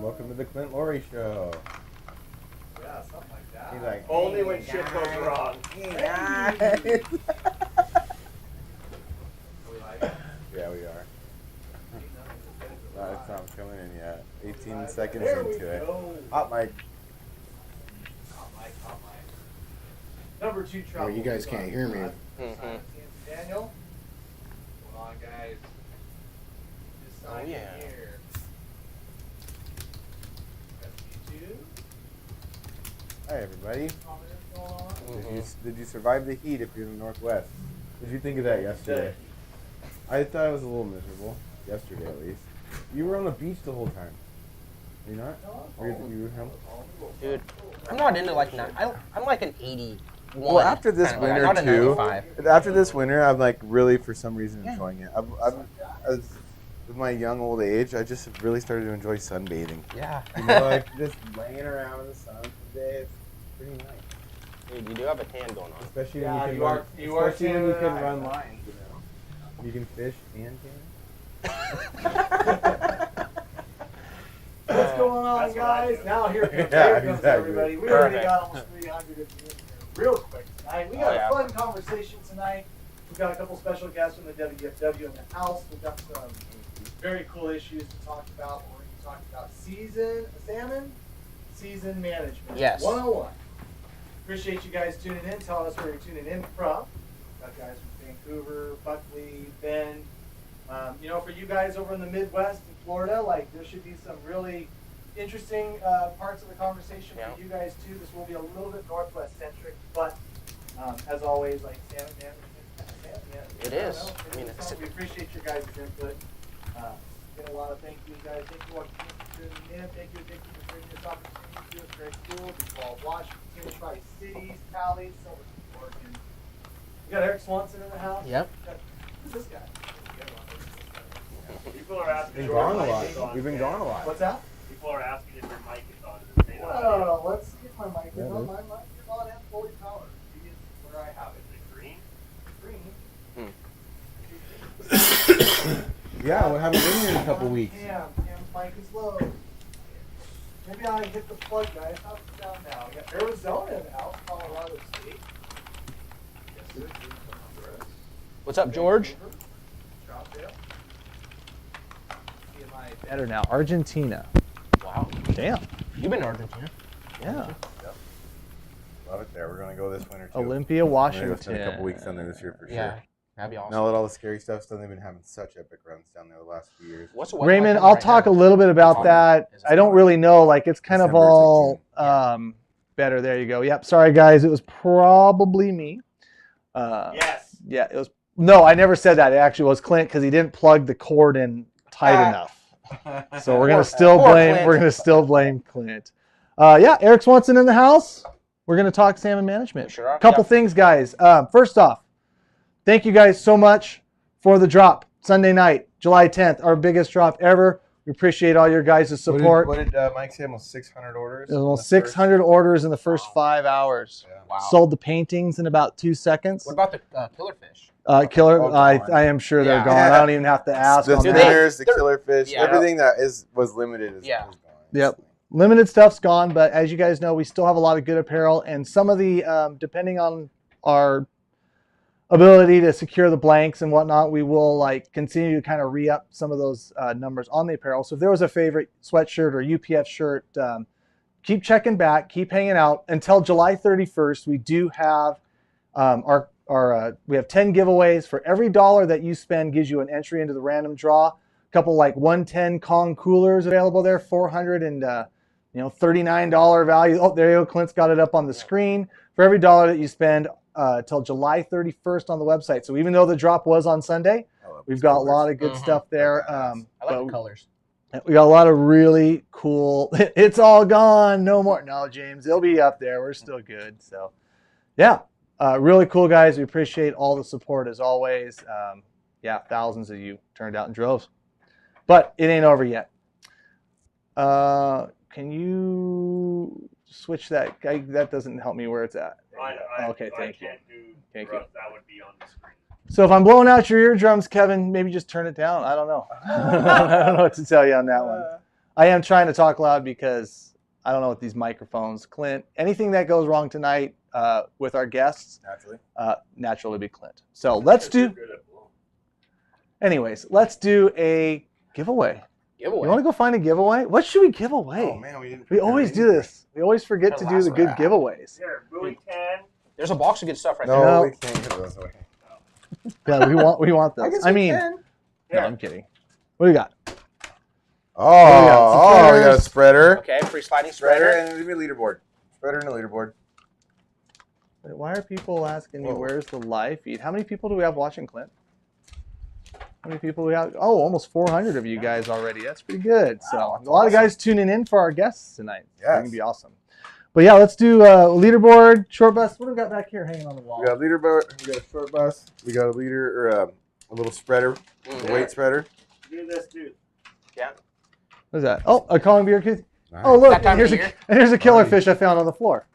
welcome to the Clint Lorry Show. Yeah, something like that. He's like, only when shit goes wrong. Guys. Are we live? Yeah, we are. It's not coming in yet. 18 seconds there into it. Go. Hot mic. Hot mic, hot mic. Number 2 trouble. Oh, you guys can't hear me. Daniel. Hold on, guys. Just sign yeah. in here. That's you 2. Hi, everybody. Going on. Did you survive the heat if you're in the Northwest? What did you think of that yesterday? I thought it was a little miserable. Yesterday, at least. You were on the beach the whole time. Were you not? Or you were home? Dude, I'm not into like I'm like an 81. Well, after this kind of winter not a too. 95. After this winter, I'm like really for some reason enjoying it. With my young old age, I just really started to enjoy sunbathing. Yeah. You know, like just laying around in the sun for days. It's pretty nice. Dude, you do have a tan going on. Especially Yeah, when you can are- run, you are especially when you tanning can out. run lines. You know, you can fish and tan. What's going on, guys? Now here comes, Yeah, here comes exactly. everybody. We already Perfect. got almost 300 of you in here real quick tonight. We got a fun conversation tonight. We've got a couple special guests from the WDFW in the house. We've got some very cool issues to talk about. We're going to talk about salmon season management. Yes. 101. Appreciate you guys tuning in, telling us where you're tuning in from. Got guys from Vancouver, Buckley, Bend. You know, for you guys over in the Midwest and Florida, like there should be some really interesting parts of the conversation for you guys too. This will be a little bit Northwest centric, but as always, like salmon management. It is. I mean, we appreciate your guys' input. Get a lot of thank you guys. Thank you all for tuning in. Thank you for bringing this opportunity to us. Very cool. We call Washington, Tri-Cities, Cali, Silver Lake, Oregon. We got Eric Swanson in the house. Yep. Who's this guy? People are asking We've if been your gone a mic lot. is on. We've been gone a lot. What's that? People are asking if your mic is on. They don't Well, let's get my mic in. Yeah, My mic is on and fully powered. See where I have it. Is it green? Green. Yeah, we haven't been here in a couple weeks. Cam's mic is low. Maybe I hit the plug, guys. How's it sound now? We got Arizona in the house, Colorado State. Yes, sir. What's up, George? Troutdale. TMI. Better now. Argentina. Wow. Damn. You've been to Argentina. Yeah. Love it there. We're gonna go this winter too. Olympia, We're gonna Washington. go spend a couple weeks down there this year for Yeah. sure. That'd be awesome. Now that all the scary stuff's done, they've been having such epic runs down there the last few years. What's the weather Raymond, like I'll right talk now? a little bit about that. Is it I don't summer? really know. Like, it's kind of December, it's like all better. There you go. Yep. Sorry, guys. It was probably me. Yes. Yeah. It was. No, I never said that. It actually was Clint because he didn't plug the cord in tight enough. So we're gonna still Poor blame. Clint. We're gonna still blame Clint. Yeah. Eric Swanson in the house. We're gonna talk salmon management. Sure are. Couple Yeah. things, guys. First off, thank you guys so much for the drop Sunday night, July 10th, our biggest drop ever. We appreciate all your guys' support. What did Mike say? Almost 600 orders? It was almost 600 orders in the first 5 hours. Yeah. Wow. Sold the paintings in about 2 seconds. What about the killer fish? Killer, Oh, I gone. am sure they're Yeah. gone. I don't even have to ask The on Do that. they- spinners, the they're- killer fish, yeah. everything that was limited is Yeah. gone. Yep. Limited stuff's gone, but as you guys know, we still have a lot of good apparel, and some of the, depending on our ability to secure the blanks and whatnot, we will like continue to kind of re-up some of those numbers on the apparel. So if there was a favorite sweatshirt or UPF shirt, keep checking back, keep hanging out until July 31st. We do have we have 10 giveaways. For every dollar that you spend gives you an entry into the random draw. A couple like 110 Kong coolers available there, $400 and $39 value. Oh, there you go. Clint's got it up on the screen. For every dollar that you spend till July 31st on the website. So even though the drop was on Sunday, we've got a lot of good stuff there. I like the colors. We got a lot of really cool. It's all gone. No more. No, James, it'll be up there. We're still good. So, yeah, really cool, guys. We appreciate all the support as always. Yeah, thousands of you turned out in droves. But it ain't over yet. Can you switch that? That doesn't help me where it's at. Okay, thank you. Thank you. That would be on the screen. So if I'm blowing out your eardrums, Kevin, maybe just turn it down. I don't know. I don't know what to tell you on that one. I am trying to talk loud because I don't know what these microphones. Clint, anything that goes wrong tonight with our guests, naturally be Clint. So let's do. Anyways, let's do a giveaway. You want to go find a giveaway? What should we give away? Oh man, we didn't. We always do this. We always forget to do the good giveaways. Here, buoy 10. There's a box of good stuff right there. No, we can't give those away. Yeah, we want those. I mean, no, I'm kidding. What do you got? Oh, we got a spreader. Okay, free sliding Spreader spreader. and maybe a leaderboard. Spreader and a leaderboard. Wait, why are people asking me where's the live feed? How many people do we have watching, Clint? How many people do we have? Oh, almost 400 of you guys already. That's pretty good. So a lot of guys tuning in for our guests tonight. Yeah, it's gonna be awesome. But yeah, let's do leaderboard, short bus. What do we got back here hanging on the wall? We got a leaderboard. We got a short bus. We got a leader or a little spreader, a weight spreader. Do this, dude. Yeah. What is that? Oh, a calling beer. Nice. Oh, look, That time and of year. here's a killer fish I found on the floor.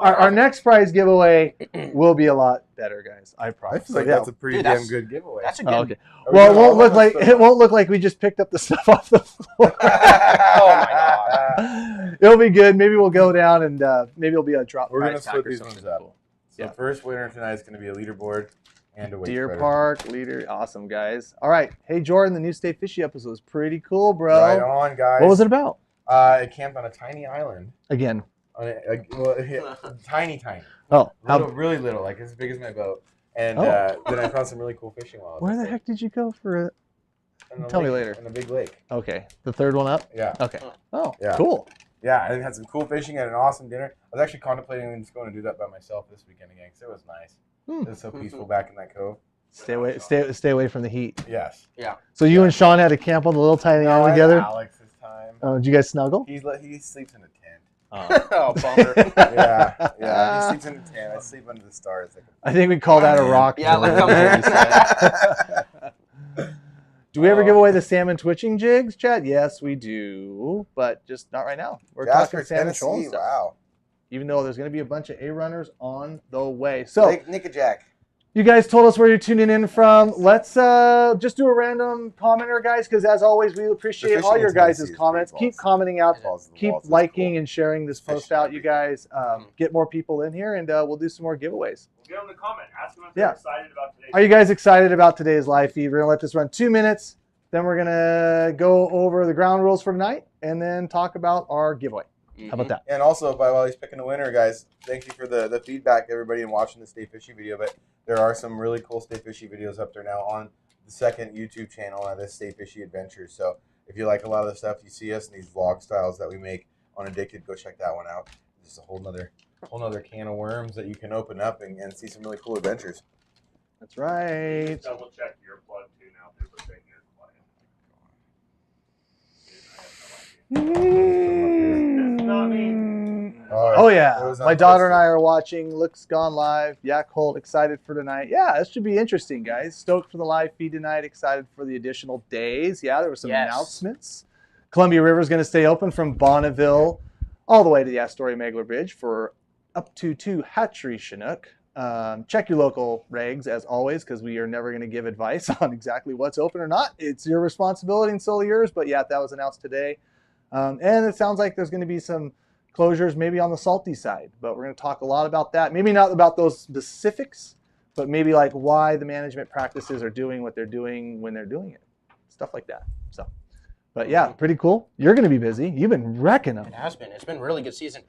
Our next prize giveaway will be a lot better, guys. I I promise. feel like So, yeah. that's a pretty Dude, damn good giveaway. That's a good. Oh, okay. Are we Well, doing it won't look like we just picked up the stuff off the floor. Oh my god. It'll be good. Maybe we'll go down and maybe it'll be a drop. We're gonna prize pack split or these something ones up. cool. So Yeah. first winner tonight is gonna be a leaderboard and a weight Deer spreader. Park leader, awesome guys. All right, hey Jordan, the new State Fishy episode was pretty cool, bro. Right on, guys. What was it about? It camped on a tiny island. Again. Tiny. Oh, Really little, like as big as my boat. And Oh. then I found some really cool fishing while I was where the there. heck did you go for it? In the Tell me lake, later. In a big lake. Okay, the third one up. Yeah. Okay. Oh, Yeah. cool. Yeah, I had some cool fishing and an awesome dinner. I was actually contemplating just going to do that by myself this weekend again because it was nice. It was so peaceful back in that cove. Stay away from the heat. Yes. So you and Sean had to camp on the little tiny island together. Alex this time. Oh, did you guys snuggle? He sleeps in a tent. Oh, bummer. Yeah. He sleeps in a tent. I sleep under the stars. I think we call that a rock. Yeah, like Do we ever give away the salmon twitching jigs, Chad? Yes, we do, but just not right now. We're talking salmon trolling stuff. Wow. Even though there's going to be a bunch of A-runners on the way. So Like Nick and Jack. you guys told us where you're tuning in from. Let's just do a random commenter, guys, because as always, we appreciate all your guys' comments. Keep commenting out. Keep liking and sharing this post out, you guys. Get more people in here, and we'll do some more giveaways. We'll get them to comment. Ask them if they're excited about today. Are you guys excited about today's live feed? We're going to let this run 2 minutes. Then we're going to go over the ground rules for tonight and then talk about our giveaway. How about that? And also, while he's picking a winner, guys, thank you for the feedback, everybody, and watching the Stay Fishy video. But there are some really cool Stay Fishy videos up there now on the second YouTube channel, this Stay Fishy Adventures. So if you like a lot of the stuff you see us in these vlog styles that we make on Addicted, go check that one out. It's just a whole nother can of worms that you can open up and see some really cool adventures. That's right. Just double check your plug too now. If there's a thing here quiet. It's not me. Oh yeah, It was my daughter and unposted. I are watching. Looks Gone Live. Yak Holt excited for tonight. Yeah, this should be interesting, guys. Stoked for the live feed tonight. Excited for the additional days. Yeah, there were some announcements. Columbia River is going to stay open from Bonneville all the way to the Astoria Megler Bridge for up to 2 hatchery Chinook. Check your local regs as always, because we are never going to give advice on exactly what's open or not. It's your responsibility and solely yours. But yeah, that was announced today. And it sounds like there's going to be some closures maybe on the salty side, but we're going to talk a lot about that. Maybe not about those specifics, but maybe like why the management practices are doing what they're doing when they're doing it. Stuff like that. So, but yeah, pretty cool. You're going to be busy. You've been wrecking them. It has been. It's been a really good season,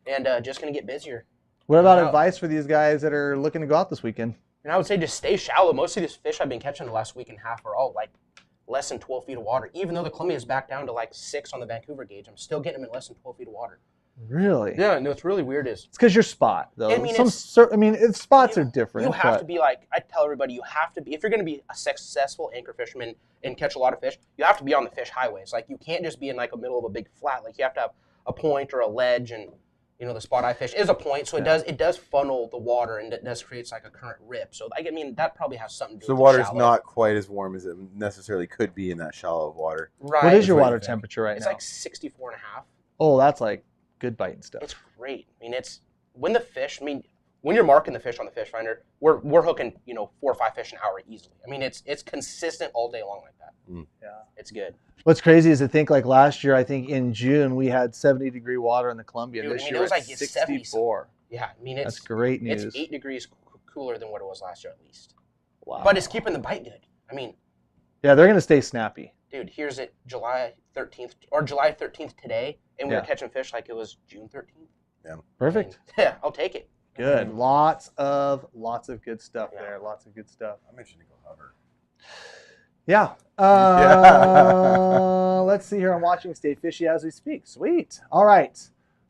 and just going to get busier. What about advice for these guys that are looking to go out this weekend? And I would say just stay shallow. Most of these fish I've been catching the last week and a half are all like less than 12 feet of water. Even though the Columbia is back down to like 6 on the Vancouver gauge, I'm still getting them in less than 12 feet of water. Really? Yeah, no, it's really weird. It's because your spot, though. I mean, spots are different. You have to be like, I tell everybody, you have to be, if you're going to be a successful anchor fisherman and catch a lot of fish, you have to be on the fish highways. Like, you can't just be in like a middle of a big flat. Like, you have to have a point or a ledge, and you know the spot I fish is a point, so it does funnel the water, and it does create like a current rip. So I mean that probably has something to do So with the water's shallow. not quite as warm as it necessarily could be in that shallow of water. Right. What is your water temperature right it's now? It's like 64 and a half. Oh, that's like good biting stuff. It's great. I mean, it's when the fish. I mean, when you're marking the fish on the fish finder, we're hooking 4 or 5 fish an hour easily. I mean, it's consistent all day long like that. Yeah, it's good. What's crazy is to think like last year, I think in June we had 70-degree water in the Columbia. Dude, this I mean, year it was it's like 64. Yeah, I mean That's great news. It's 8 degrees cooler than what it was last year at least. Wow. But it's keeping the bite good. I mean, yeah, they're gonna stay snappy. dude, here's it July 13th today, and we were catching fish like it was June 13th. Yeah. Perfect. Yeah, I'll take it. Good. Lots of good stuff there. Lots of good stuff. I mentioned to go hover. Yeah. Let's see here. I'm watching Stay Fishy as we speak. Sweet. All right.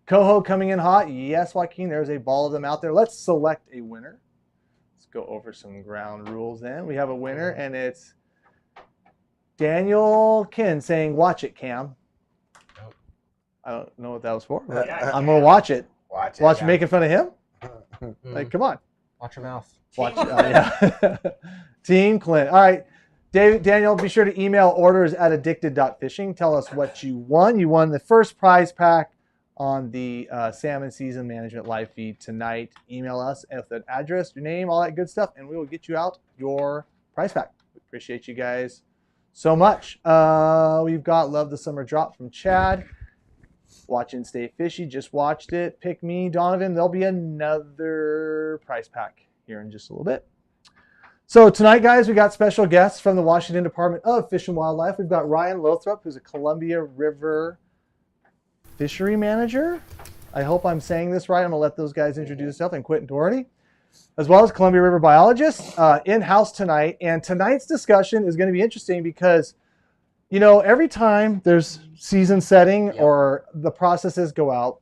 Coho coming in hot. Yes, Joaquin. There's a ball of them out there. Let's select a winner. Let's go over some ground rules then. We have a winner, and it's Daniel Kin saying, "Watch it, Cam." I don't know what that was for, but I'm going to watch it. Watch making fun of him? Like, come on. Watch your mouth. Watch, yeah. Team Clint. All right. Daniel, be sure to email orders@addicted.fishing. Tell us what you won. You won the first prize pack on the Salmon Season Management live feed tonight. Email us with an address, your name, all that good stuff, and we will get you out your prize pack. We appreciate you guys so much. We've got Love the Summer Drop from Chad. Watching Stay Fishy, just watched it. Pick me, Donovan. There'll be another prize pack here in just a little bit. So tonight, guys, we got special guests from the Washington Department of Fish and Wildlife. We've got Ryan Lathrop, who's a Columbia River fishery manager. I hope I'm saying this right. I'm going to let those guys introduce themselves, and Quentin Doherty, as well as Columbia River biologist, in-house tonight. And tonight's discussion is going to be interesting because every time there's season setting or the processes go out,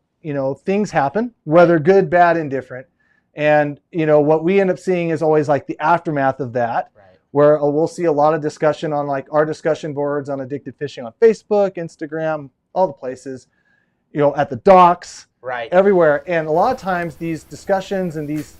things happen, whether good, bad, indifferent. And, what we end up seeing is always like the aftermath of that, where we'll see a lot of discussion on like our discussion boards on addicted fishing on Facebook, Instagram, all the places, at the docks, everywhere. And a lot of times these discussions and these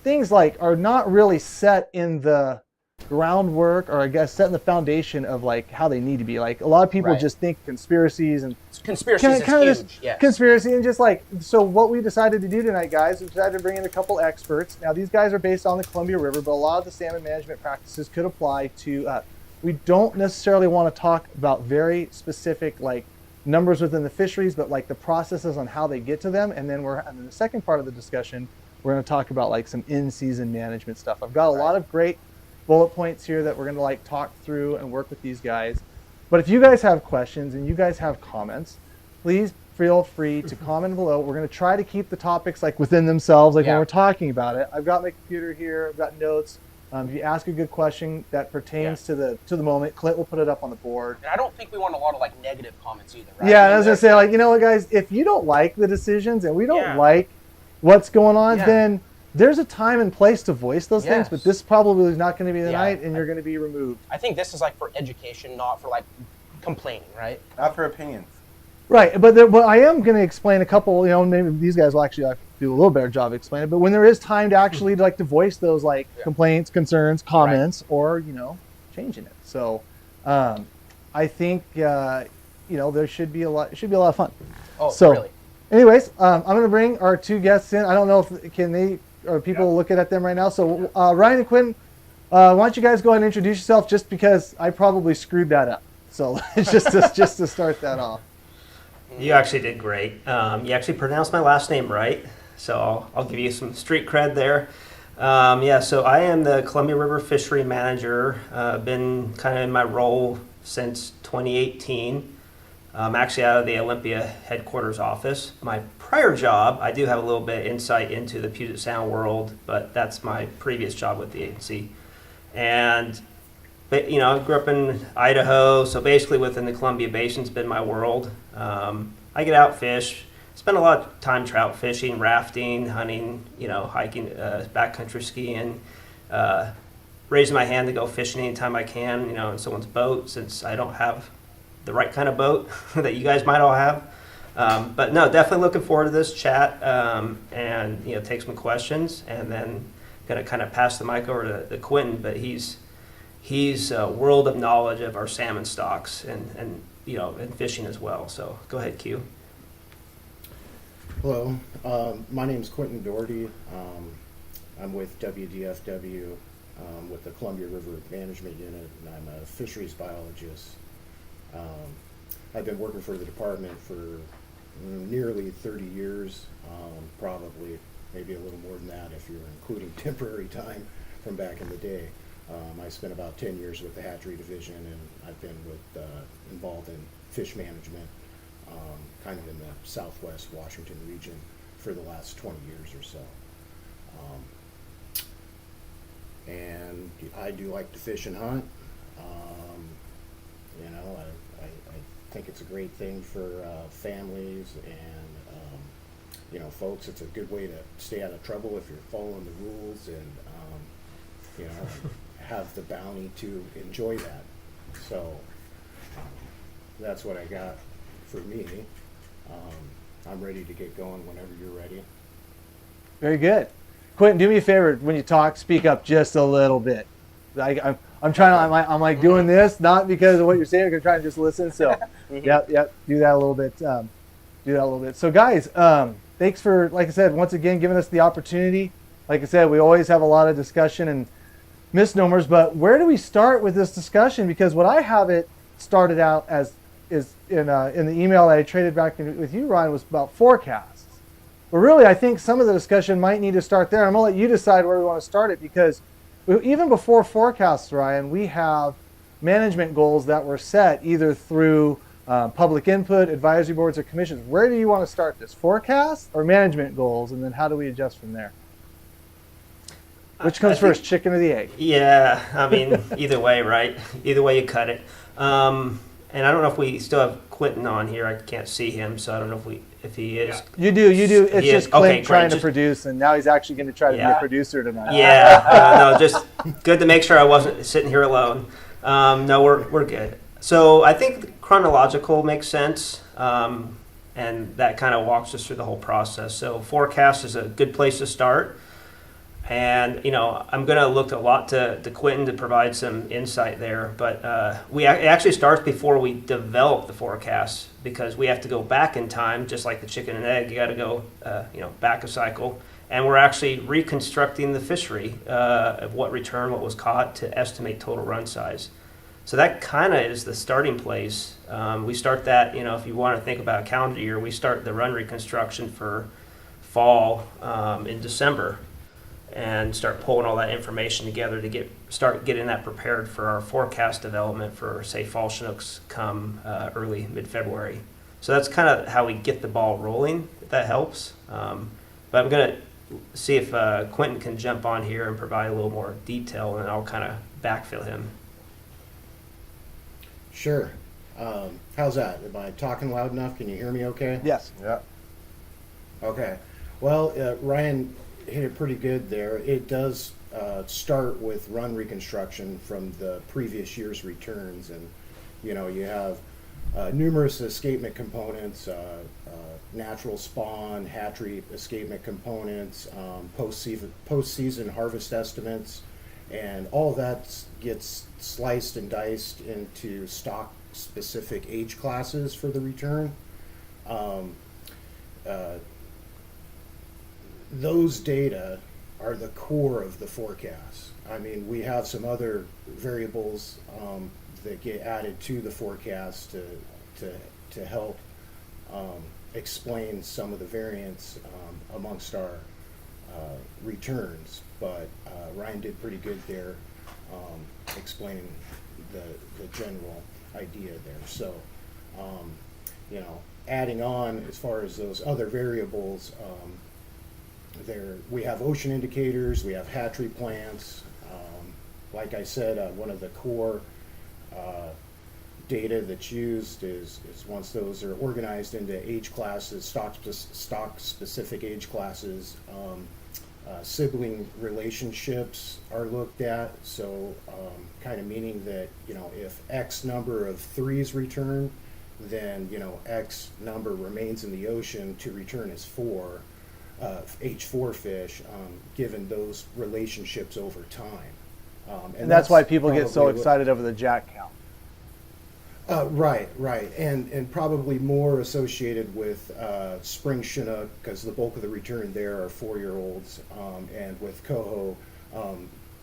things like are not really set in the groundwork, or I guess set in the foundation of like how they need to be. Like a lot of people just think conspiracies and conspiracies is huge. Yes. Conspiracy and just like, so what we decided to do tonight, guys, we decided to bring in a couple experts. Now these guys are based on the Columbia River, but a lot of the salmon management practices could apply to we don't necessarily want to talk about very specific like numbers within the fisheries, but like the processes on how they get to them. And then in the second part of the discussion, we're going to talk about like some in-season management stuff. I've got a lot of great bullet points here that we're going to like talk through and work with these guys. But if you guys have questions and you guys have comments, please feel free to comment below. We're going to try to keep the topics like within themselves, like when we're talking about it. I've got my computer here. I've got notes. If you ask a good question that pertains to the moment, Clint will put it up on the board. And I don't think we want a lot of like negative comments either, right? Yeah, and I was going to say, like, what, guys, if you don't like the decisions and we don't like what's going on, then there's a time and place to voice those things, but this probably is not going to be the night, and you're going to be removed. I think this is like for education, not for like complaining, right? Not for opinions. Right, but I am going to explain a couple, maybe these guys will actually do a little better job of explaining it, but when there is time to actually to voice those like complaints, concerns, comments, or, changing it. So I think, there should be a lot of fun. Oh, so, really? Anyways, I'm going to bring our two guests in. I don't know if or people looking at them right now. So Ryan and Quentin, why don't you guys go ahead and introduce yourself, just because I probably screwed that up. So just to start that off. You actually did great. You actually pronounced my last name right, so I'll give you some street cred there. So I am the Columbia River Fishery Manager. Been kind of in my role since 2018. I'm actually out of the Olympia headquarters office. My prior job, I do have a little bit of insight into the Puget Sound world, but that's my previous job with the agency. And I grew up in Idaho, so basically within the Columbia Basin's been my world. I get out, fish, spend a lot of time trout fishing, rafting, hunting, hiking, backcountry skiing, raising my hand to go fishing anytime I can, in someone's boat, since I don't have the right kind of boat that you guys might all have. But no, definitely looking forward to this chat, and take some questions, and then gonna kind of pass the mic over to Quentin, but he's a world of knowledge of our salmon stocks and fishing as well. So go ahead, Q. Hello, my name is Quentin Doherty. I'm with WDFW with the Columbia River Management Unit, and I'm a fisheries biologist. I've been working for the department for nearly 30 years, probably maybe a little more than that if you're including temporary time from back in the day. I spent about 10 years with the hatchery division, and I've been involved in fish management kind of in the southwest Washington region for the last 20 years or so. And I do like to fish and hunt. You know, I think it's a great thing for families and, you know, folks. It's a good way to stay out of trouble if you're following the rules and, you know, have the bounty to enjoy that. So that's what I got for me. I'm ready to get going whenever you're ready. Very good. Quentin, do me a favor. When you talk, speak up just a little bit. I'm trying to, I'm like doing this, not because of what you're saying, I'm trying to just listen. So, yep, do that a little bit. So guys, thanks for, like I said, once again, giving us the opportunity. Like I said, we always have a lot of discussion and misnomers, but where do we start with this discussion? Because what I have it started out as is in the email that I traded back with you, Ryan, was about forecasts. But really, I think some of the discussion might need to start there. I'm going to let you decide where we want to start it, because even before forecasts, Ryan, we have management goals that were set either through public input, advisory boards, or commissions. Where do you want to start this? Forecasts or management goals? And then how do we adjust from there? Which comes first, chicken or the egg? Yeah, I mean, either way, right? Either way you cut it. And I don't know if we still have Quentin on here. I can't see him, so I don't know if he is. You do. It's just Clint okay, trying to produce, and now he's actually going to try to be a producer tonight. Yeah, no, just good to make sure I wasn't sitting here alone. No, we're good. So I think chronological makes sense, and that kind of walks us through the whole process. So forecast is a good place to start. And, you know, I'm going to look a lot to Quentin to provide some insight there. But it actually starts before we develop the forecast, because we have to go back in time, just like the chicken and egg. You got to go, back a cycle. And we're actually reconstructing the fishery of what return, what was caught, to estimate total run size. So that kind of is the starting place. We start that, if you want to think about a calendar year, we start the run reconstruction for fall in December, and start pulling all that information together to start getting that prepared for our forecast development for, say, fall Chinooks come early, mid-February. So that's kind of how we get the ball rolling, if that helps. But I'm going to see if Quentin can jump on here and provide a little more detail, and I'll kind of backfill him. Sure. How's that? Am I talking loud enough? Can you hear me okay? Yes. Yeah. Okay. Well, Ryan hit it pretty good there. It does start with run reconstruction from the previous year's returns, and you have numerous escapement components, natural spawn, hatchery escapement components, post-season harvest estimates, and all that gets sliced and diced into stock-specific age classes for the return. Those data are the core of the forecast. I mean, we have some other variables that get added to the forecast to help explain some of the variance amongst our returns. But Ryan did pretty good there explaining the general idea there. So, adding on as far as those other variables, we have ocean indicators, we have hatchery plants. Like I said, one of the core data that's used is once those are organized into age classes, stock-specific age classes, sibling relationships are looked at. So kind of meaning that, if X number of threes return, then, X number remains in the ocean to return as four. H4 fish, given those relationships over time. And that's why people get so excited over the jack count. Right, and probably more associated with spring Chinook, because the bulk of the return there are 4-year-olds, and with coho,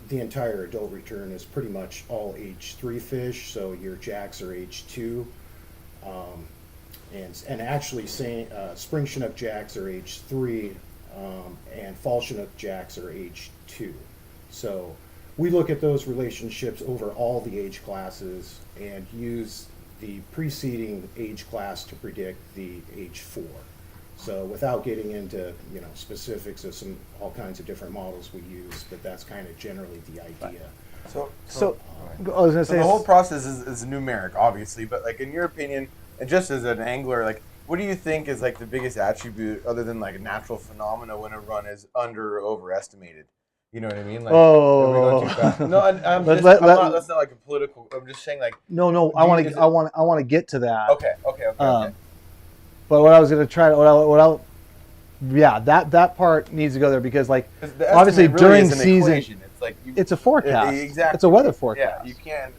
the entire adult return is pretty much all age 3 fish. So your jacks are age 2, and actually spring Chinook jacks are age 3, and fall Chinook jacks are age 2. So we look at those relationships over all the age classes and use the preceding age class to predict the age 4. So without getting into specifics of all kinds of different models we use, but that's kind of generally the idea. So I was gonna say the whole process is numeric, obviously, but like in your opinion, and just as an angler, like what do you think is like the biggest attribute other than like natural phenomena when a run is under or overestimated? You know what I mean? Like, are we going too fast? No, that's not like a political. I'm just saying, like. No. I want to get to that. Okay. But what I was going to try to, that part needs to go there because, like, obviously really during season, it's like it's a forecast. Exactly. It's a weather forecast. Yeah, you can't.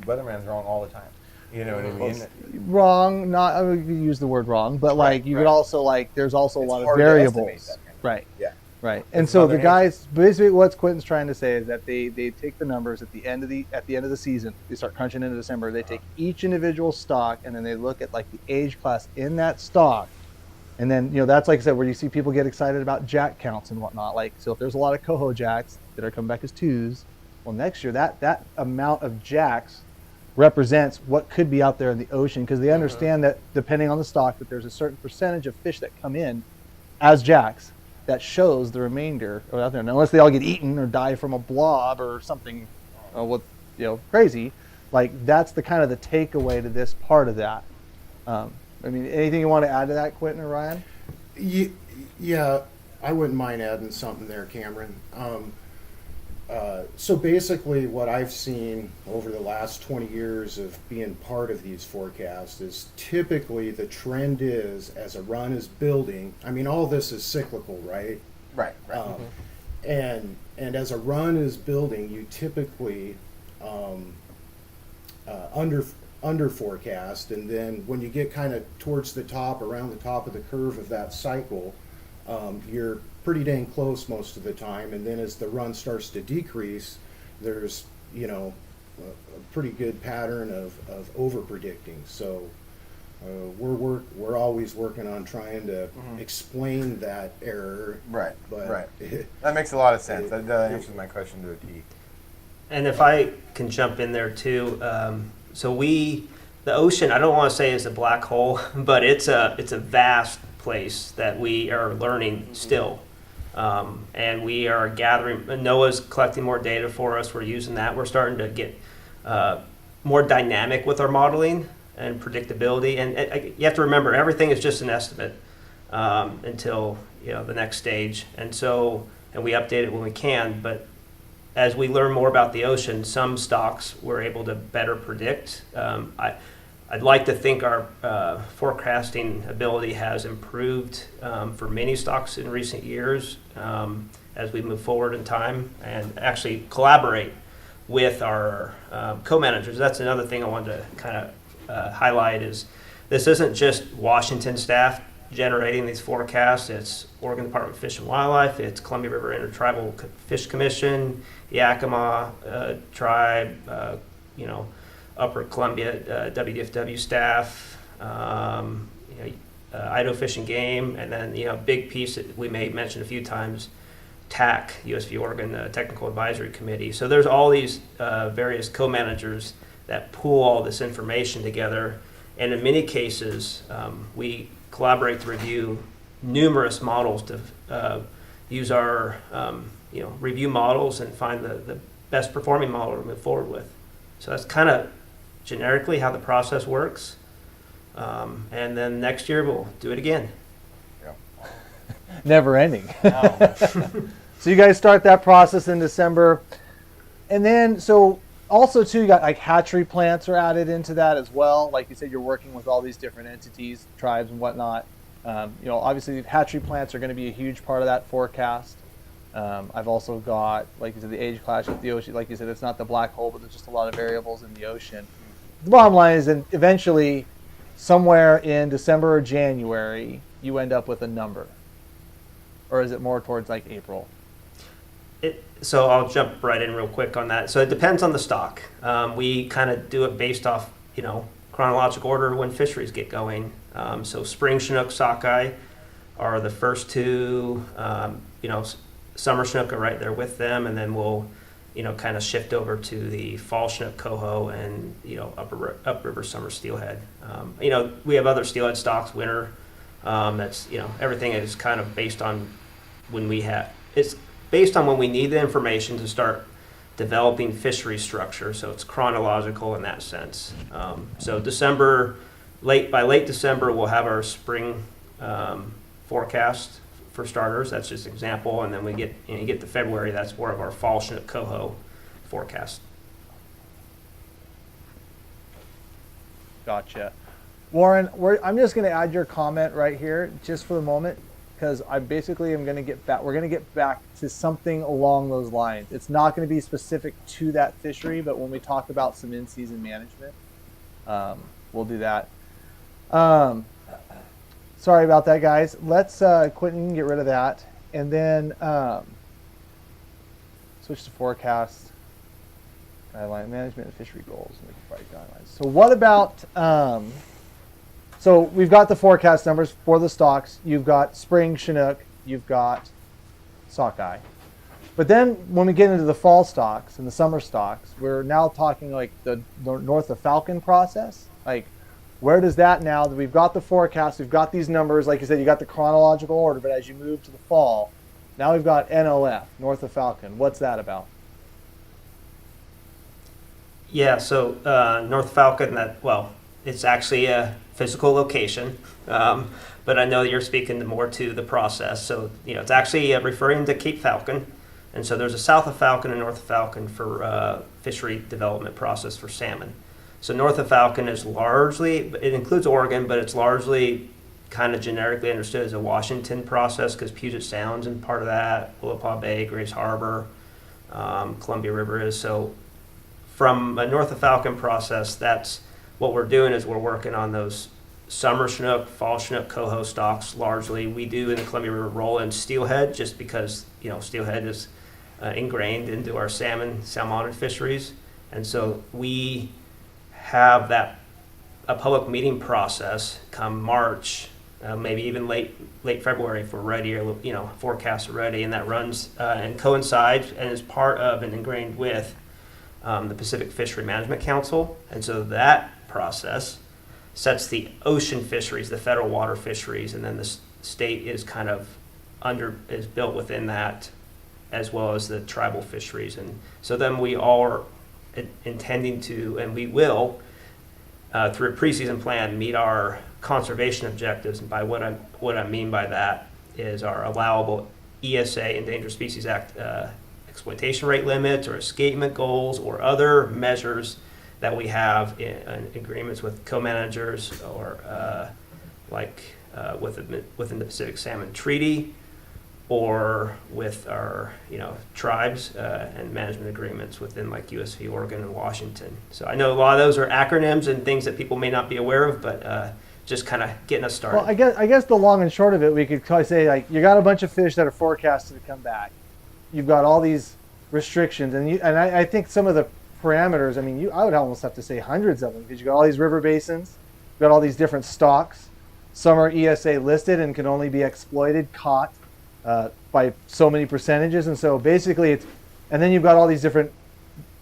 Weatherman's wrong all the time. You know what I mean? Wrong. Not. I would use the word wrong, but like you could also there's also a lot of variables. Right. Yeah. Right, and so the guys, basically what Quentin's trying to say is that they take the numbers at the end of the season. They start crunching into December. They take each individual stock and then they look at like the age class in that stock, and then that's like I said where you see people get excited about jack counts and whatnot. Like so, if there's a lot of coho jacks that are coming back as 2s, well next year that amount of jacks represents what could be out there in the ocean because they understand that depending on the stock that there's a certain percentage of fish that come in as jacks. That shows the remainder out there, and unless they all get eaten or die from a blob or something, crazy. Like that's the kind of the takeaway to this part of that. I mean, anything you want to add to that, Quentin or Ryan? Yeah, I wouldn't mind adding something there, Cameron. So basically what I've seen over the last 20 years of being part of these forecasts is typically the trend is as a run is building, I mean all this is cyclical, right? Right. And as a run is building, you typically under forecast, and then when you get kind of towards the top, around the top of the curve of that cycle, you're pretty dang close most of the time, and then as the run starts to decrease, there's a pretty good pattern of over predicting. So we're always working on trying to explain that error. Right. But right. That makes a lot of sense. That answers my question to a T. And if I can jump in there too, so the ocean, I don't want to say is a black hole, but it's a vast place that we are learning still. And we are gathering, NOAA's collecting more data for us. We're using that. We're starting to get more dynamic with our modeling and predictability. And you have to remember, everything is just an estimate until the next stage. And we update it when we can. But as we learn more about the ocean, some stocks we're able to better predict. I'd like to think our forecasting ability has improved for many stocks in recent years as we move forward in time and actually collaborate with our co-managers. That's another thing I wanted to kind of highlight is this isn't just Washington staff generating these forecasts. It's Oregon Department of Fish and Wildlife. It's Columbia River Intertribal Fish Commission, 𝗛𝗄𝗎 tribe, Upper Columbia WDFW staff, Idaho Fish and Game, and then big piece that we may mention a few times, TAC, USV Oregon Technical Advisory Committee. So there's all these various co-managers that pool all this information together, and in many cases we collaborate to review numerous models to use our review models and find the best performing model to move forward with. So that's kind of generically how the process works. And then next year we'll do it again. Never ending. So you guys start that process in December. And then, so also too, you got like hatchery plants are added into that as well. Like you said, you're working with all these different entities, tribes and whatnot. Obviously hatchery plants are going to be a huge part of that forecast. I've also got, like you said, the age class of the ocean. Like you said, it's not the black hole, but there's just a lot of variables in the ocean. the bottom line is that eventually, somewhere in December or January, you end up with a number, or is it more towards like April? So I'll jump right in real quick on that. So it depends on the stock. We kind of do it based off, chronological order when fisheries get going. So spring Chinook sockeye are the first two. Summer Chinook are right there with them, and then we'll, kind of shift over to the fall Chinook coho and upriver summer steelhead. We have other steelhead stocks winter. That's everything is kind of based on when we have it's based on when we need the information to start developing fishery structure. So it's chronological in that sense. So by late December, we'll have our spring forecast for starters. That's just an example. And then we get to February, that's more of our fall Chinook coho forecast. Gotcha. Warren, I'm just going to add your comment right here just for the moment, because I basically am going to get back. We're going to get back to something along those lines. It's not going to be specific to that fishery, but when we talk about some in-season management, we'll do that. Sorry about that, guys. Let's Quentin get rid of that, and then switch to forecast, guideline management, and fishery goals, and we can provide guidelines. So what about? So we've got the forecast numbers for the stocks. You've got spring Chinook. You've got sockeye. But then when we get into the fall stocks and the summer stocks, we're now talking like the north of Falcon process. Like, where does that now that we've got the forecast, we've got these numbers, like you said, you got the chronological order, but as you move to the fall, now we've got NOF, north of Falcon. What's that about? Yeah, so North Falcon, it's actually a physical location, but I know you're speaking more to the process. So, it's actually referring to Cape Falcon. And so there's a south of Falcon and north of Falcon for fishery development process for salmon. So north of Falcon is largely, it includes Oregon, but it's largely kind of generically understood as a Washington process because Puget Sound's in part of that, Willapa Bay, Grace Harbor, Columbia River is. So from a north of Falcon process, that's what we're doing is we're working on those summer Chinook, fall Chinook coho stocks largely. We do in the Columbia River roll in steelhead just because, steelhead is ingrained into our salmon fisheries. And so we have a public meeting process come March, maybe even late February if we're ready or, forecasts are ready. And that runs and coincides and is part of and ingrained with the Pacific Fishery Management Council. And so that process sets the ocean fisheries, the federal water fisheries, and then the state is kind of is built within that, as well as the tribal fisheries. And so then we are intending to, and we will, through a preseason plan, meet our conservation objectives. And by what I mean by that is our allowable ESA, Endangered Species Act, exploitation rate limits or escapement goals or other measures that we have in agreements with co-managers or within the Pacific Salmon Treaty or with our tribes and management agreements within like USV, Oregon, and Washington. So I know a lot of those are acronyms and things that people may not be aware of, but just kind of getting us started. Well, I guess the long and short of it, we could probably say like you got a bunch of fish that are forecasted to come back. You've got all these restrictions, and I think some of the parameters, I would almost have to say hundreds of them, because you got all these river basins, you got all these different stocks. Some are ESA listed and can only be exploited, caught by so many percentages, and so basically and then you've got all these different,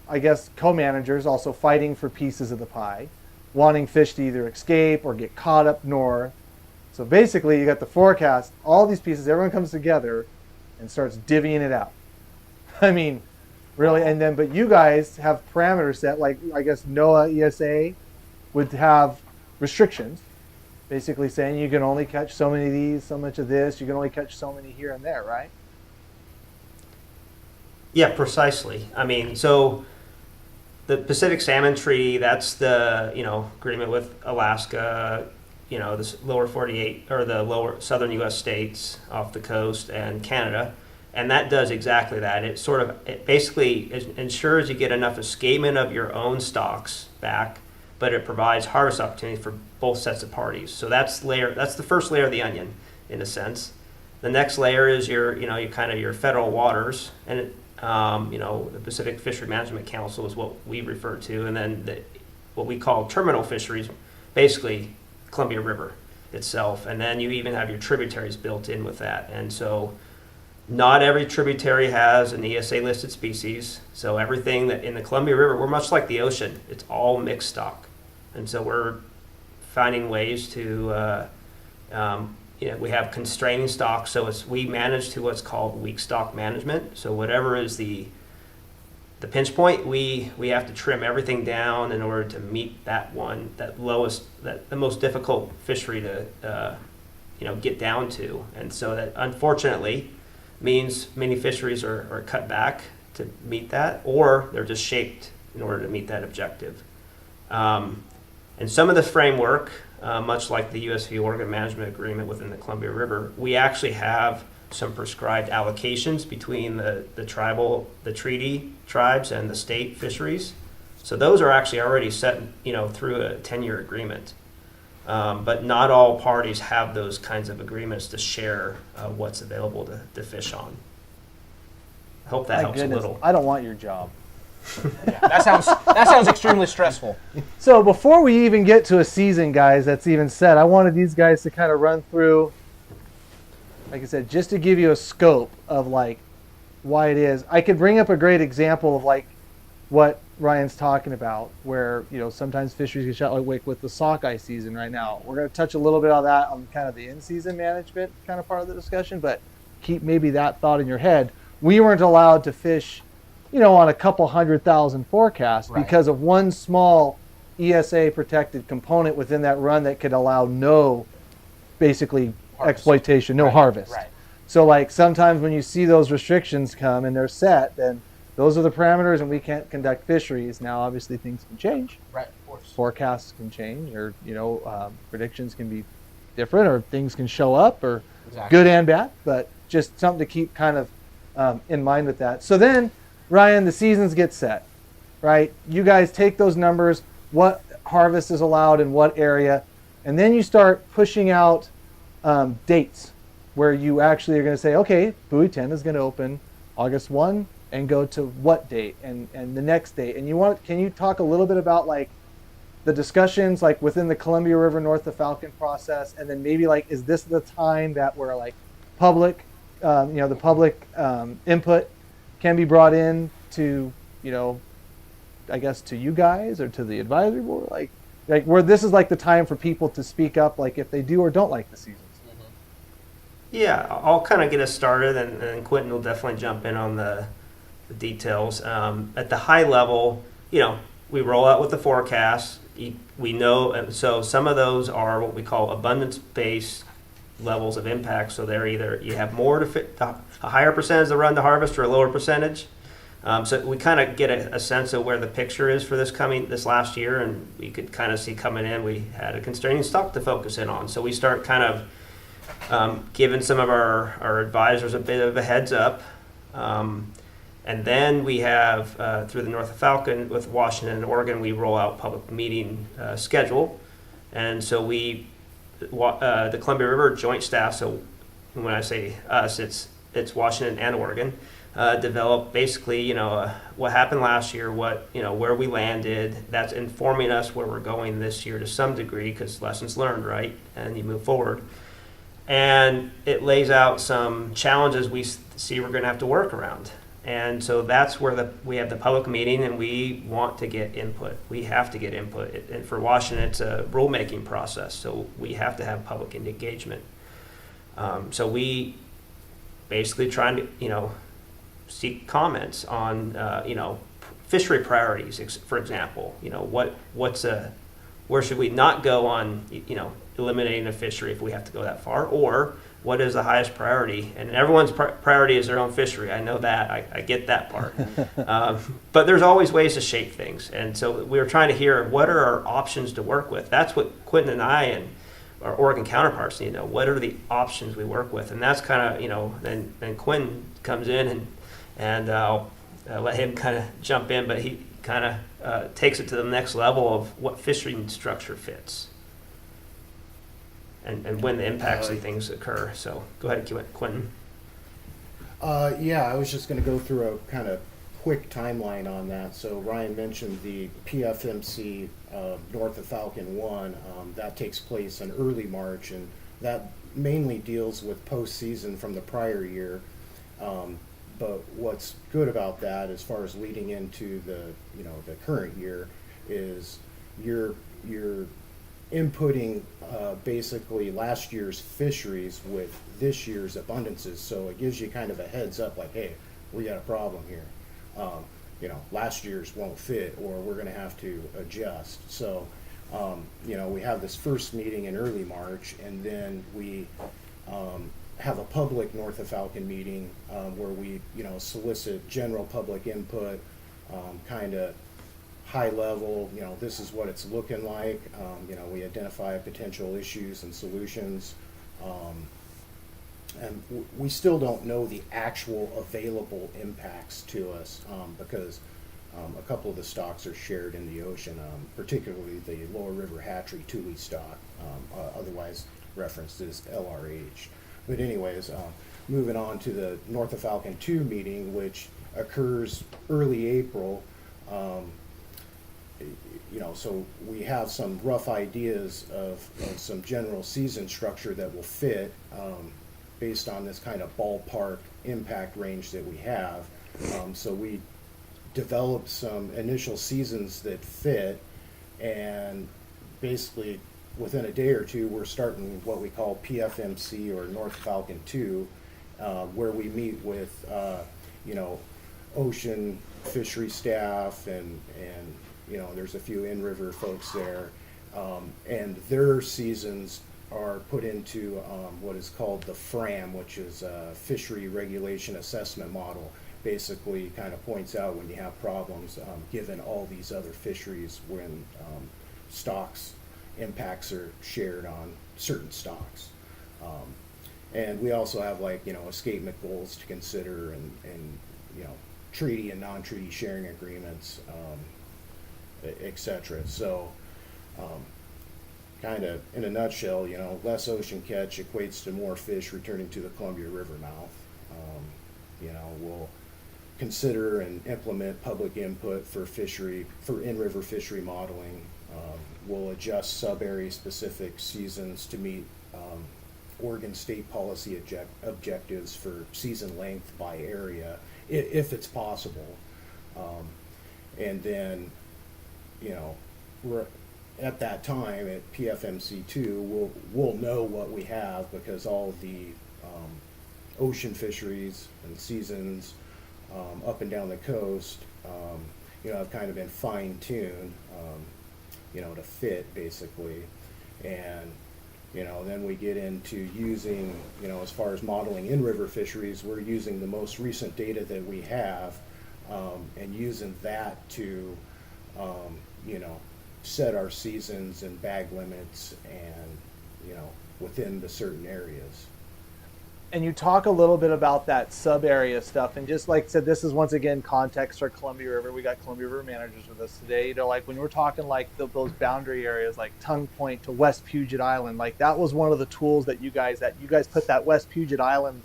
I guess, co-managers also fighting for pieces of the pie, wanting fish to either escape or get caught up north. So basically you got the forecast, all these pieces, everyone comes together and starts divvying it out. Really, and then, but you guys have parameters set, like I guess NOAA ESA would have restrictions, basically saying you can only catch so many of these, so much of this, you can only catch so many here and there, right? Yeah, precisely. So the Pacific Salmon Treaty, that's the, agreement with Alaska, the lower 48 or the lower southern U.S. states off the coast and Canada. And that does exactly that. It basically ensures you get enough escapement of your own stocks back but it provides harvest opportunity for both sets of parties. So that's the first layer of the onion, in a sense. The next layer is your federal waters, and the Pacific Fishery Management Council is what we refer to, and then what we call terminal fisheries, basically Columbia River itself, and then you even have your tributaries built in with that. And so not every tributary has an ESA listed species, so everything that in the Columbia River, we're much like the ocean, it's all mixed stock. And so we're finding ways to we have constraining stock, so we manage to what's called weak stock management. So whatever is the pinch point, we have to trim everything down in order to meet the most difficult fishery to get down to. And so that unfortunately means many fisheries are cut back to meet that, or they're just shaped in order to meet that objective. And some of the framework, much like the USV Oregon Management Agreement within the Columbia River, we actually have some prescribed allocations between the treaty tribes and the state fisheries. So those are actually already set, through a 10-year agreement. But not all parties have those kinds of agreements to share what's available to fish on. I hope that helps a little. I don't want your job. Yeah, that sounds extremely stressful. So before we even get to a season, guys, that's even set, I wanted these guys to kind of run through, like I said, just to give you a scope of like why it is. I could bring up a great example of like what Ryan's talking about, where sometimes fisheries get shut like with the sockeye season right now. We're going to touch a little bit on that on kind of the in-season management kind of part of the discussion, but keep maybe that thought in your head. We weren't allowed to fish on a couple 100,000 forecast because of one small ESA protected component within that run that could allow no basically harvest. Exploitation, no harvest. Right. So like sometimes when you see those restrictions come and they're set, then those are the parameters and we can't conduct fisheries. Now obviously things can change. Right, of course. Forecasts can change, or predictions can be different, or things can show up, or good and bad, but just something to keep kind of in mind with that. So then Ryan, the seasons get set, right? You guys take those numbers, what harvest is allowed in what area, and then you start pushing out dates where you actually are going to say, okay, buoy 10 is going to open August 1 and go to what date and the next date. And can you talk a little bit about like the discussions like within the Columbia River North of Falcon process, and then maybe like, is this the time that we're like public, the public input can be brought in to, I guess to you guys or to the advisory board, like where this is like the time for people to speak up, like if they do or don't like the seasons. Yeah, I'll kind of get us started, and Quentin will definitely jump in on the details. At the high level, we roll out with the forecast. We know, so some of those are what we call abundance-based levels of impact. So they're either you have more to fit, a higher percentage to run to harvest, or a lower percentage. So we kind of get a sense of where the picture is for this last year, and we could kind of see coming in we had a constraining stock to focus in on. So we start kind of giving some of our advisors a bit of a heads up. And then we have, through the North of Falcon with Washington and Oregon, we roll out public meeting schedule. And so the Columbia River Joint Staff, so when I say us, it's Washington and Oregon, develop basically, what happened last year, where we landed. That's informing us where we're going this year to some degree, because lessons learned, right? And you move forward. And it lays out some challenges we see we're going to have to work around. And so that's where we have the public meeting, and we want to get input. We have to get input. And for Washington, it's a rulemaking process, so we have to have public engagement. So we basically trying to, seek comments on, fishery priorities, for example. Where should we not go on, eliminating a fishery if we have to go that far, or what is the highest priority? And everyone's priority is their own fishery. I know that. I get that part. But there's always ways to shape things. And so we were trying to hear what are our options to work with. That's what Quentin and I and our Oregon counterparts need to know. What are the options we work with? And that's kind of, then Quentin comes in and I'll let him kind of jump in, but he kind of takes it to the next level of what fishery structure fits and when the impacts and things occur. So go ahead, Quentin. Yeah, I was just going to go through a kind of quick timeline on that. So Ryan mentioned the PFMC north of Falcon 1. That takes place in early March, and that mainly deals with postseason from the prior year. But what's good about that, as far as leading into the current year, is you're inputting basically last year's fisheries with this year's abundances. So it gives you kind of a heads up, like, hey, we got a problem here. Last year's won't fit, or we're going to have to adjust. So, we have this first meeting in early March, and then we have a public North of Falcon meeting where we, solicit general public input, kind of high level, this is what it's looking like. We identify potential issues and solutions. And we still don't know the actual available impacts to us because a couple of the stocks are shared in the ocean, particularly the lower river hatchery tule stock, otherwise referenced as LRH. But anyways, moving on to the North of Falcon 2 meeting, which occurs early April. So we have some rough ideas of some general season structure that will fit based on this kind of ballpark impact range that we have. So we developed some initial seasons that fit, and basically within a day or two we're starting what we call PFMC, or North Falcon 2, where we meet with ocean fishery staff and there's a few in-river folks there, and their seasons are put into what is called the FRAM, which is a Fishery Regulation Assessment Model. Basically kind of points out when you have problems given all these other fisheries, when stocks impacts are shared on certain stocks. And we also have escapement goals to consider, and treaty and non-treaty sharing agreements, etc. So kind of in a nutshell, less ocean catch equates to more fish returning to the Columbia River mouth. We'll consider and implement public input for in-river fishery modeling. We'll adjust sub-area specific seasons to meet Oregon state policy objectives for season length by area, if it's possible. And then, we're at that time at PFMC2, we'll know what we have, because all of the ocean fisheries and seasons up and down the coast, have kind of been fine-tuned, to fit basically. And then we get into using, as far as modeling in-river fisheries, we're using the most recent data that we have, and using that to set our seasons and bag limits, and within the certain areas. And you talk a little bit about that sub-area stuff, and just like I said, this is once again context for Columbia River. We got Columbia River managers with us today. When we're talking those boundary areas, like Tongue Point to West Puget Island, that was one of the tools that you guys put that West Puget Island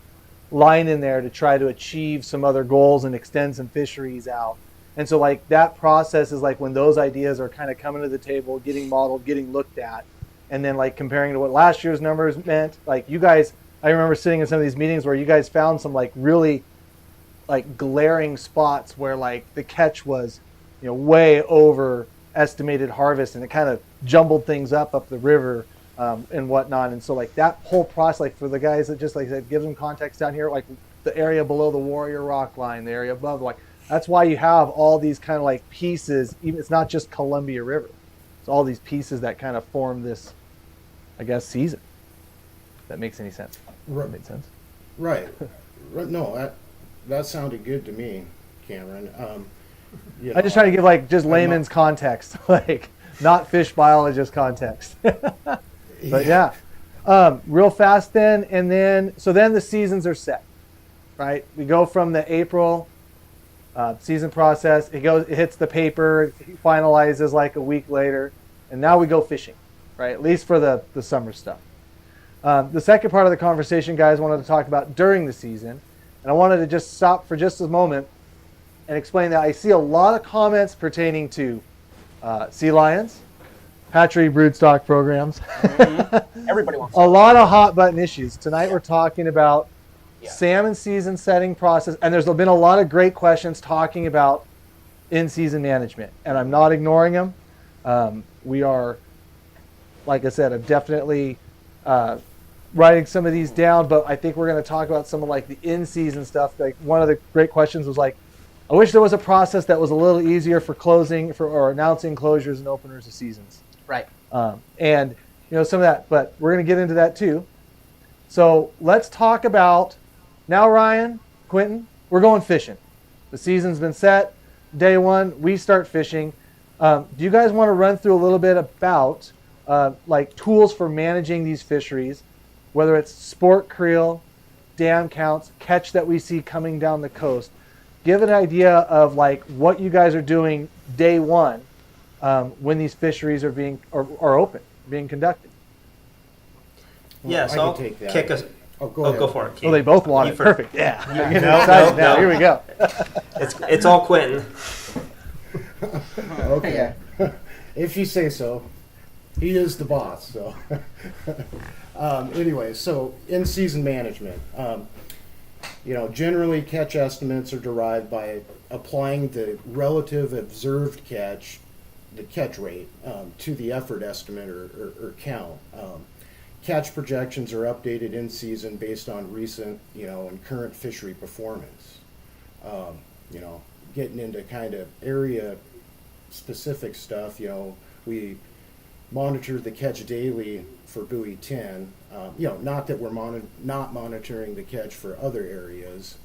line in there to try to achieve some other goals and extend some fisheries out. And so that process is when those ideas are kind of coming to the table, getting modeled, getting looked at, and then comparing to what last year's numbers meant. You guys, I remember sitting in some of these meetings where you guys found some really glaring spots where the catch was way over estimated harvest, and it kind of jumbled things up the river and whatnot. And so that whole process, for the guys that just I said, gives them context down here, the area below the Warrior Rock line, the area above, that's why you have all these kind of pieces. Even it's not just Columbia River; it's all these pieces that kind of form this, I guess, season. If that makes any sense? Right. That made sense. Right. No, that sounded good to me, Cameron. I just try to give just layman's context, not fish biologist context. But yeah, real fast then, and then the seasons are set, right? We go from the April Season process, it hits the paper, it finalizes like a week later, and now we go fishing, right? At least for the summer stuff. The second part of the conversation, guys, wanted to talk about during the season, and I wanted to just stop for just a moment and explain that I see a lot of comments pertaining to sea lions, hatchery broodstock programs. Everybody wants A lot of hot button issues. Tonight we're talking about salmon season setting process, and there's been a lot of great questions talking about in-season management, and I'm not ignoring them. We are, like I said, I'm definitely writing some of these down, but I think we're going to talk about some of like the in-season stuff. Like one of the great questions was like, I wish there was a process that was a little easier for closing or announcing closures and openers of seasons. Right. And some of that, but we're going to get into that too. So let's talk about now, Ryan, Quentin, we're going fishing. The season's been set. Day one, we start fishing. Do you guys want to run through a little bit about like tools for managing these fisheries, whether it's sport creel, dam counts, catch that we see coming down the coast? Give an idea of like what you guys are doing day one when these fisheries are being conducted. Yes, I can I'll take that. kick us. Oh, go Oh, ahead. go for it. Keith. Oh, they both want You it. first. Perfect. Yeah. I'm getting No, excited no, now. no. Here we go. It's all Quentin. Okay. If you say so. He is the boss, so. Anyway, so in-season management. Generally catch estimates are derived by applying the relative observed catch, the catch rate, to the effort estimate or count. Catch projections are updated in season based on recent, and current fishery performance. Getting into kind of area specific stuff, we monitor the catch daily for buoy 10. Not that we're not monitoring the catch for other areas,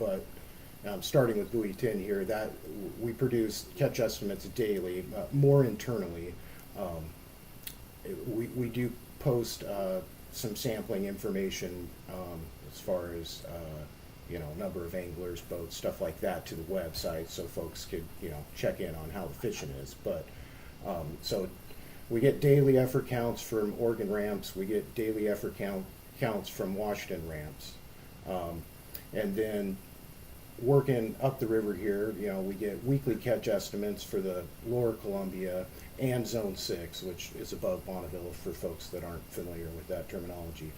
but starting with buoy 10 here, that we produce catch estimates daily, more internally. We do post some sampling information as far as number of anglers, boats, stuff like that to the website, so folks could check in on how the fishing is. But so we get daily effort counts from Oregon ramps. We get daily effort counts from Washington ramps, and then working up the river here, we get weekly catch estimates for the Lower Columbia and Zone 6, which is above Bonneville for folks that aren't familiar with that terminology.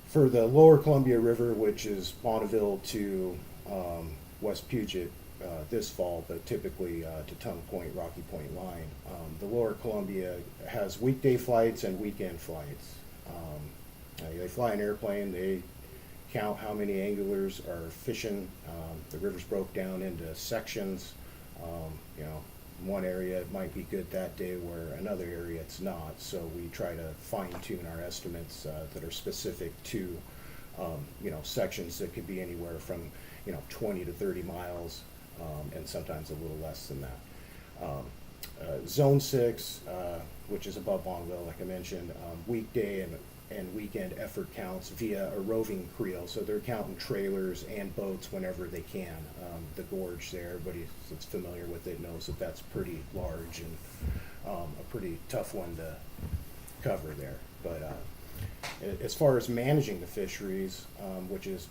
For the Lower Columbia River, which is Bonneville to West Puget this fall, but typically to Tongue Point, Rocky Point line, the Lower Columbia has weekday flights and weekend flights. They fly an airplane, they count how many anglers are fishing. The river's broke down into sections. One area it might be good that day where another area it's not, so we try to fine tune our estimates that are specific to sections that could be anywhere from 20 to 30 miles, and sometimes a little less than that. Zone 6, which is above Bonneville, like I mentioned, weekday and weekend effort counts via a roving creel, so they're counting trailers and boats whenever they can. The gorge there, everybody that's familiar with it knows that that's pretty large and a pretty tough one to cover there. But as far as managing the fisheries, which is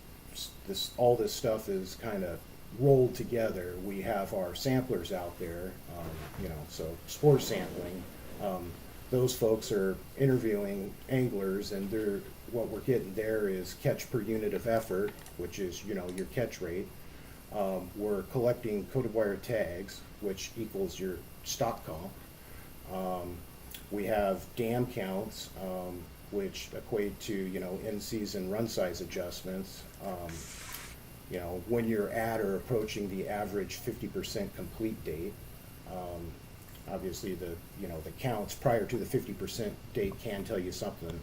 all this stuff is kind of rolled together. We have our samplers out there, so spore sampling. Those folks are interviewing anglers, and what we're getting there is catch per unit of effort, which is your catch rate. We're collecting coded wire tags, which equals your stock comp. We have dam counts, which equate to in-season run size adjustments. When you're at or approaching the average 50% complete date. Obviously, the counts prior to the 50% date can tell you something,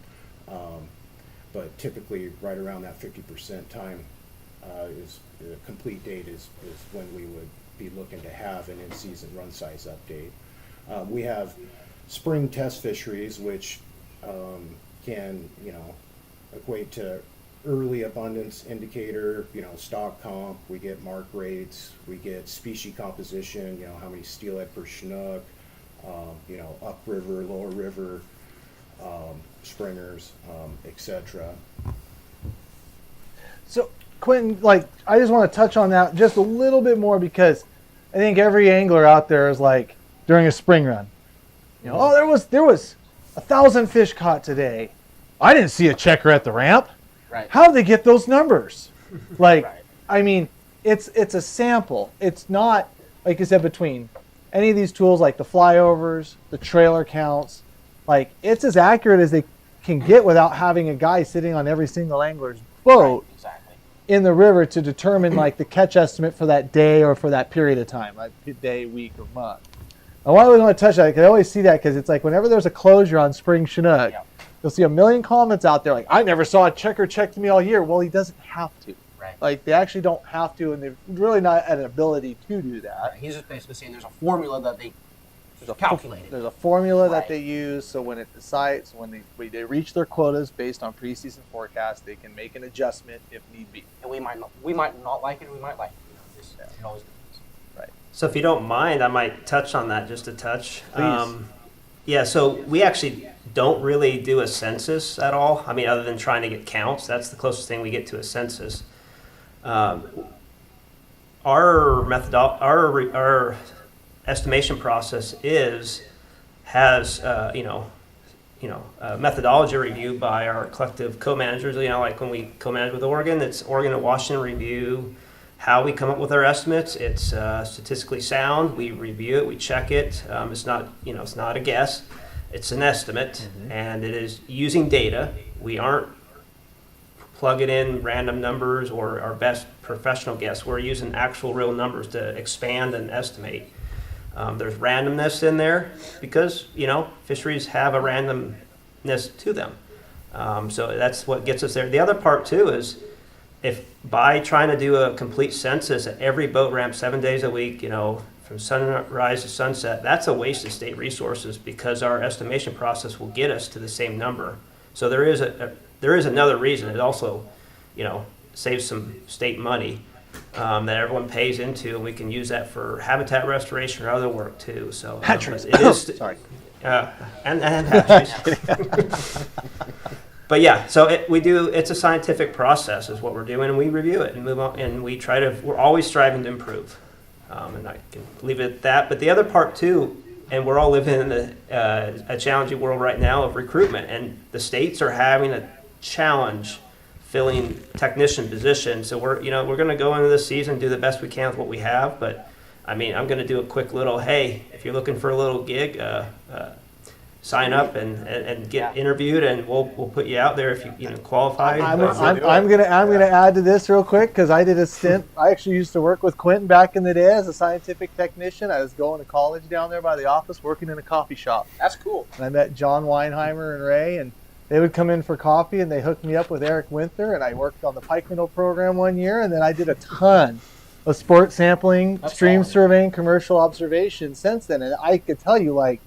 but typically right around that 50% time is the complete date is when we would be looking to have an in-season run size update. We have spring test fisheries, which can equate to early abundance indicator, stock comp, we get mark rates, we get species composition, how many steelhead per Chinook, upriver, lower river, springers, etc. So, Quentin, I just want to touch on that just a little bit more because I think every angler out there is like, during a spring run, oh, there was 1,000 fish caught today. I didn't see a checker at the ramp. Right. How did they get those numbers? Right. I mean, it's a sample. It's not, like you said, between any of these tools like the flyovers, the trailer counts. It's as accurate as they can get without having a guy sitting on every single angler's boat. Right, exactly. In the river to determine the catch estimate for that day or for that period of time, like day, week, or month. And why do we want to touch that? Because I always see that because it's like whenever there's a closure on spring Chinook, you'll see a million comments out there like, I never saw a checker check to me all year. Well, he doesn't have to. Right. They actually don't have to, and they're really not at an ability to do that. Right. He's just basically saying there's a formula that there's calculated. There's a formula that they use, so when it decides, when they reach their quotas based on preseason forecast, they can make an adjustment if need be. And we might not like it, we might like it. It always depends. Right. So if you don't mind, I might touch on that just a touch. Please. Yeah, so we actually don't really do a census at all. I mean, other than trying to get counts, that's the closest thing we get to a census. Our estimation process has methodology review by our collective co-managers. Like when we co-manage with Oregon, it's Oregon and Washington review how we come up with our estimates. It's statistically sound. We review it, we check it. It's not a guess. It's an estimate, and it is using data. We aren't plugging in random numbers or our best professional guess. We're using actual real numbers to expand and estimate. There's randomness in there because, fisheries have a randomness to them. So that's what gets us there. The other part too is if by trying to do a complete census at every boat ramp 7 days a week, from sunrise to sunset, that's a waste of state resources because our estimation process will get us to the same number. So there is another reason. It also, saves some state money that everyone pays into, and we can use that for habitat restoration or other work too. So Hatcheries. it is Sorry. and hatcheries. But yeah, so it's a scientific process is what we're doing, and we review it and move on, and we're always striving to improve. And I can leave it at that. But the other part too, and we're all living in a challenging world right now of recruitment, and the states are having a challenge filling technician positions. So we're going to go into this season, do the best we can with what we have. But I mean, I'm going to do a quick little, hey, if you're looking for a little gig, sign up and get interviewed, and we'll put you out there if you qualify. I'm gonna add to this real quick because I did a stint. I actually used to work with Quentin back in the day as a scientific technician. I was going to college down there by the office, working in a coffee shop. That's cool. And I met John Weinheimer and Ray, and they would come in for coffee, and they hooked me up with Eric Winther, and I worked on the pike minnow program one year, and then I did a ton of sport sampling, stream surveying, commercial observation since then. And I could tell you,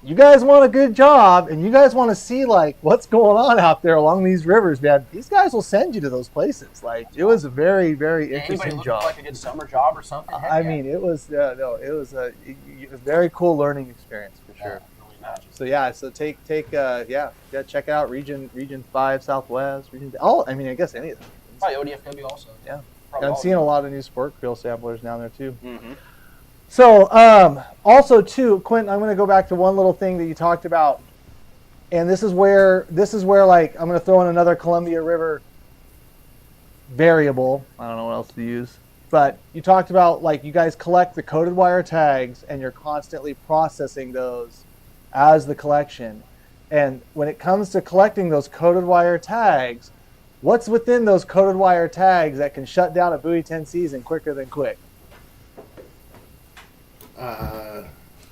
you guys want a good job and you guys want to see what's going on out there along these rivers, man, these guys will send you to those places. It was a very, very interesting job. Like a good summer job or something? I mean, it was a very cool learning experience for sure. So yeah, check it out. Region 5 Southwest, I guess any of them. Probably ODFW also. Yeah. I'm seeing a lot of new sport creel samplers down there too. Mm-hmm. So, also too, Quentin, I'm going to go back to one little thing that you talked about, and this is where I'm going to throw in another Columbia River variable. I don't know what else to use, but you talked about you guys collect the coded wire tags and you're constantly processing those as the collection. And when it comes to collecting those coded wire tags, what's within those coded wire tags that can shut down a buoy 10 season quicker than quick?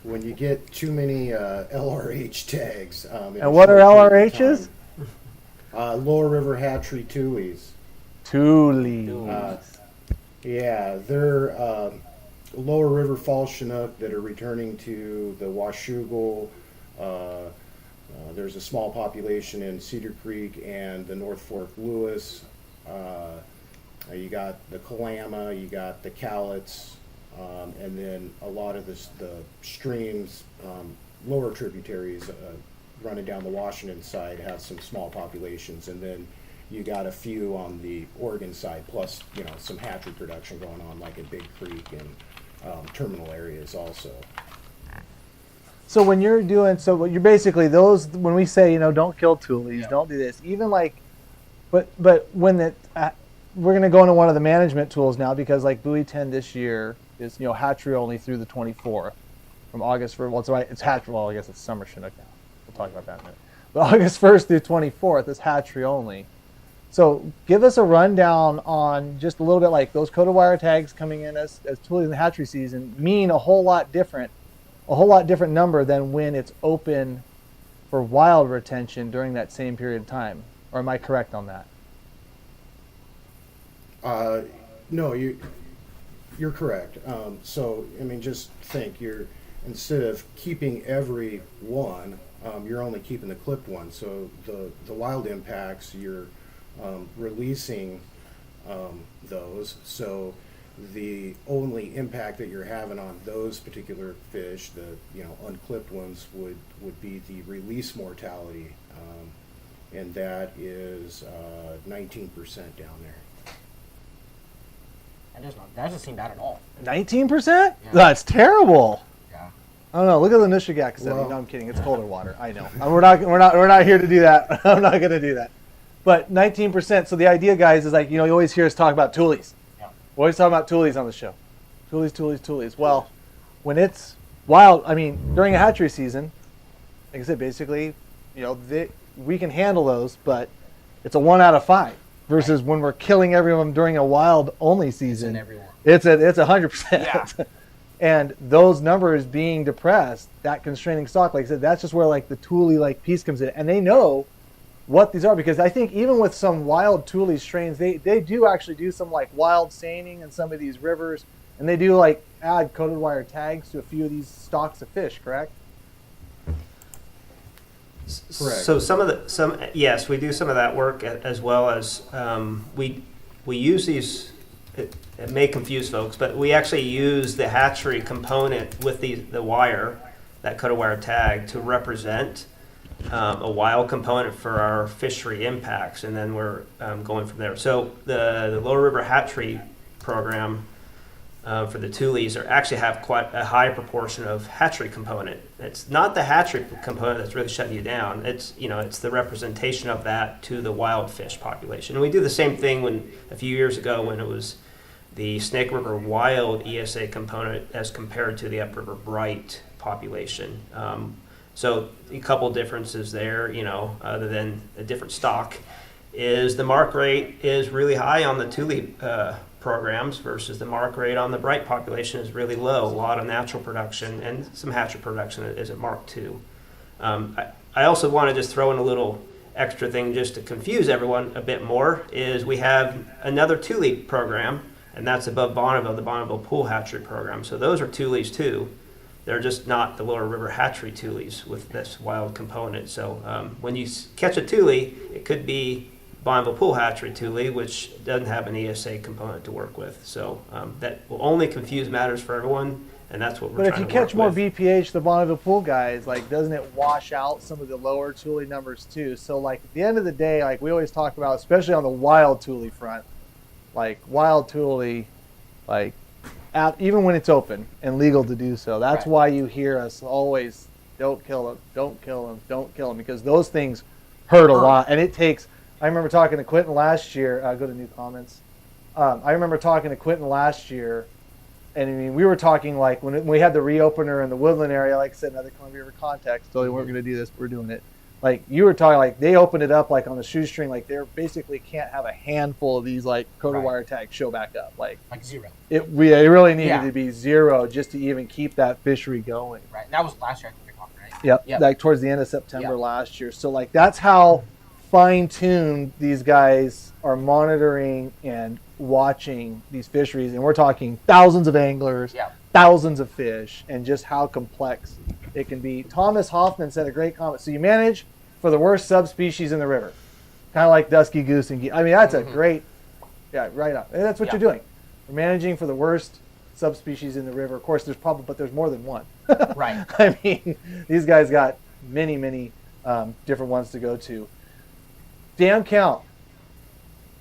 When you get too many LRH tags. And what are LRHs? Lower River Hatchery Tulies. Yeah, they're Lower River Falls Chinook that are returning to the Washougal, there's a small population in Cedar Creek and the North Fork Lewis. You got the 𝗛𝗟𝗣, you got the 𝗪𝗪𝗏𝗪, and then a lot of the streams, lower tributaries running down the Washington side have some small populations, and then you got a few on the Oregon side, plus some hatchery production going on, like in Big Creek and terminal areas also. So when you're doing, so what you're basically those, when we say, don't kill tulies, don't do this, even like, but when we're going to go into one of the management tools now, because like buoy 10 this year is, hatchery only through the 24th from August 1st. Well, it's right. It's hatchery. Well, I guess it's summer Chinook now. We'll talk about that in a minute. But August 1st through 24th is hatchery only. So give us a rundown on just a little bit, like those coated wire tags coming in as tulies in the hatchery season mean a whole lot different number than when it's open for wild retention during that same period of time. Or am I correct on that? No, you're correct. So, I mean, just think, instead of keeping every one, you're only keeping the clipped one. So the wild impacts, you're releasing those. So the only impact that you're having on those particular fish, the unclipped ones, would be the release mortality, and that is 19% down there. That doesn't seem bad at all. 19%? Yeah. That's terrible. Yeah. I don't know. Look at the 𝗛𝗃𝗥𝗘𝗪 𝗪𝗥𝗏. Well, No, I'm kidding. It's colder water. I know. We're not here to do that. I'm not going to do that. But 19%. So the idea, guys, is like, you always hear us talk about tulies. Yeah. We always talk about tulies on the show. Tulies. Well, when it's wild, I mean, during a hatchery season, like I said, basically, we can handle those, but it's a 1 out of 5. Versus when we're killing everyone during a wild only season, it's 100%. Yeah. And those numbers being depressed, that constraining stock, like I said, that's just where like the tule piece comes in, and they know what these are, because I think even with some wild tule strains, they do actually do some like wild seining in some of these rivers, and they do like add coated wire tags to a few of these stocks of fish, correct? Correct. So yes, we do some of that work, as well as we use these. It may confuse folks, but we actually use the hatchery component with the wire, that coated wire tag, to represent a wild component for our fishery impacts, and then we're going from there. So the Lower River Hatchery program for the tulies actually have quite a high proportion of hatchery component. It's not the hatchery component that's really shutting you down. It's the representation of that to the wild fish population. And we do the same thing a few years ago when it was the Snake River wild ESA component as compared to the Upriver Bright population. So a couple differences there, other than a different stock, is the mark rate is really high on the tule programs versus the mark rate on the bright population is really low. A lot of natural production and some hatchery production is at Mark 2. I also want to just throw in a little extra thing just to confuse everyone a bit more, is we have another tule program, and that's above Bonneville, the Bonneville Pool Hatchery Program. So those are tules too. They're just not the Lower River Hatchery tules with this wild component. So when you catch a tule, it could be Bonneville Pool Hatchery tule, which doesn't have an ESA component to work with. So that will only confuse matters for everyone, and that's what we're trying to work with. But if you catch more BPH, the Bonneville Pool guys, like, doesn't it wash out some of the lower tule numbers too? So like at the end of the day, like we always talk about, especially on the wild tule front, like wild tule, like even when it's open and legal to do so. That's why you hear us always, don't kill them, don't kill them, don't kill them, because those things hurt a lot, and it takes. I remember talking to Quentin last year. Go to new comments. I remember talking to Quentin last year, and I mean, we were talking like when we had the reopener in the Woodland area, like I said, another Columbia River context. So we weren't going to do this, but we're doing it. Like you were talking, like they opened it up like on the shoestring, like they basically can't have a handful of these like coated wire tags show back up, like zero. It really needed to be zero just to even keep that fishery going. Right. That was last year, I think you're talking, right? Yep. Like towards the end of September last year. So like that's how fine-tuned these guys are monitoring and watching these fisheries, and we're talking thousands of anglers, thousands of fish, and just how complex it can be. Thomas Hoffman said a great comment. So you manage for the worst subspecies in the river. Kind of like dusky goose and geese. I mean, that's a great, right on. And that's what you're doing. We're managing for the worst subspecies in the river. Of course, but there's more than one. Right. I mean, these guys got many, many different ones to go to. Dam count.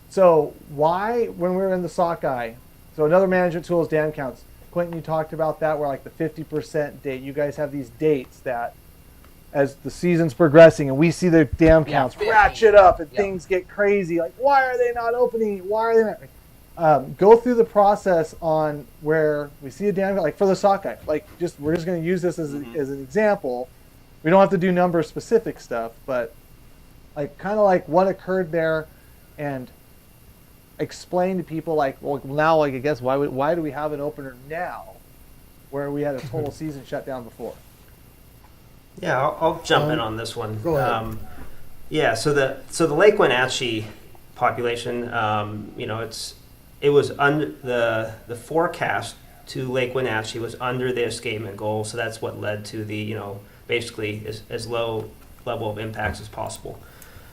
So why, when we were in the sockeye, so another management tool is dam counts. Quentin, you talked about that, where like the 50% date. You guys have these dates that as the season's progressing and we see the dam counts ratchet up and things get crazy. Like, why are they not opening? Why are they not? Go through the process on where we see a dam, like for the sockeye. Like, we're just going to use this as an example. We don't have to do number specific stuff, but like kind of like what occurred there, and explain to people like, well, now, like, I guess why do we have an opener now, where we had a total season shut down before? Yeah, I'll jump in on this one. Go ahead. Yeah, so the Lake Wenatchee population, it was under the forecast to Lake Wenatchee was under the escapement goal, so that's what led to the basically as low level of impacts as possible.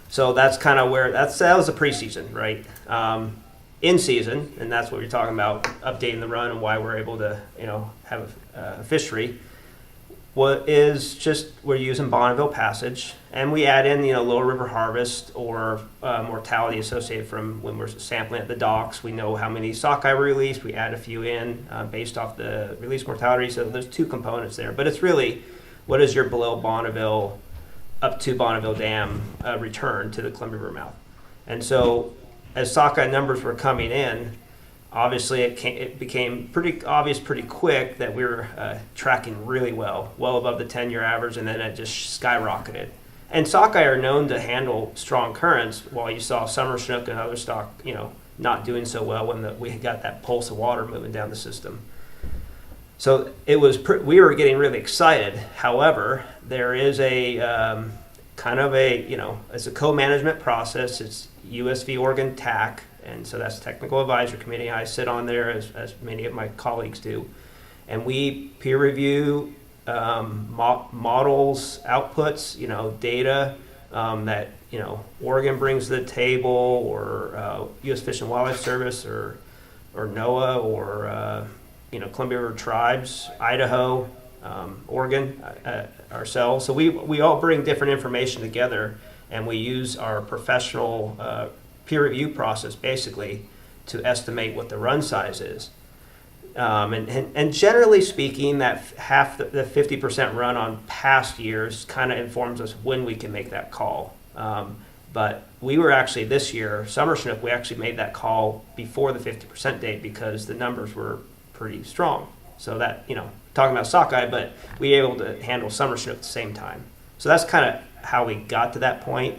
So that's kind of where that was the preseason, right? In season, and that's what we're talking about, updating the run and why we're able to have a fishery. What is just we're using Bonneville Passage, and we add in lower river harvest or mortality associated from when we're sampling at the docks. We know how many sockeye we released. We add a few in based off the release mortality. So there's two components there, but it's really what is your below Bonneville up to Bonneville Dam return to the Columbia River mouth. And so as sockeye numbers were coming in, obviously it became pretty obvious pretty quick that we were tracking really well above the 10-year average, and then it just skyrocketed. And sockeye are known to handle strong currents, while you saw summer snook and other stock, not doing so well when we got that pulse of water moving down the system. So it was we were getting really excited. However, there is a it's a co-management process. It's USV Oregon TAC, and so that's Technical Advisory Committee. I sit on there as many of my colleagues do, and we peer review models, outputs, data that Oregon brings to the table, or U.S. Fish and Wildlife Service, or NOAA, or Columbia River Tribes, Idaho, Oregon, ourselves. So we all bring different information together, and we use our professional peer review process basically to estimate what the run size is. And generally speaking, that half the 50% run on past years kind of informs us when we can make that call. But we were actually this year, summer snook, we actually made that call before the 50% date because the numbers were pretty strong. So that, talking about sockeye, but we were able to handle summer snook at the same time. So that's kind of how we got to that point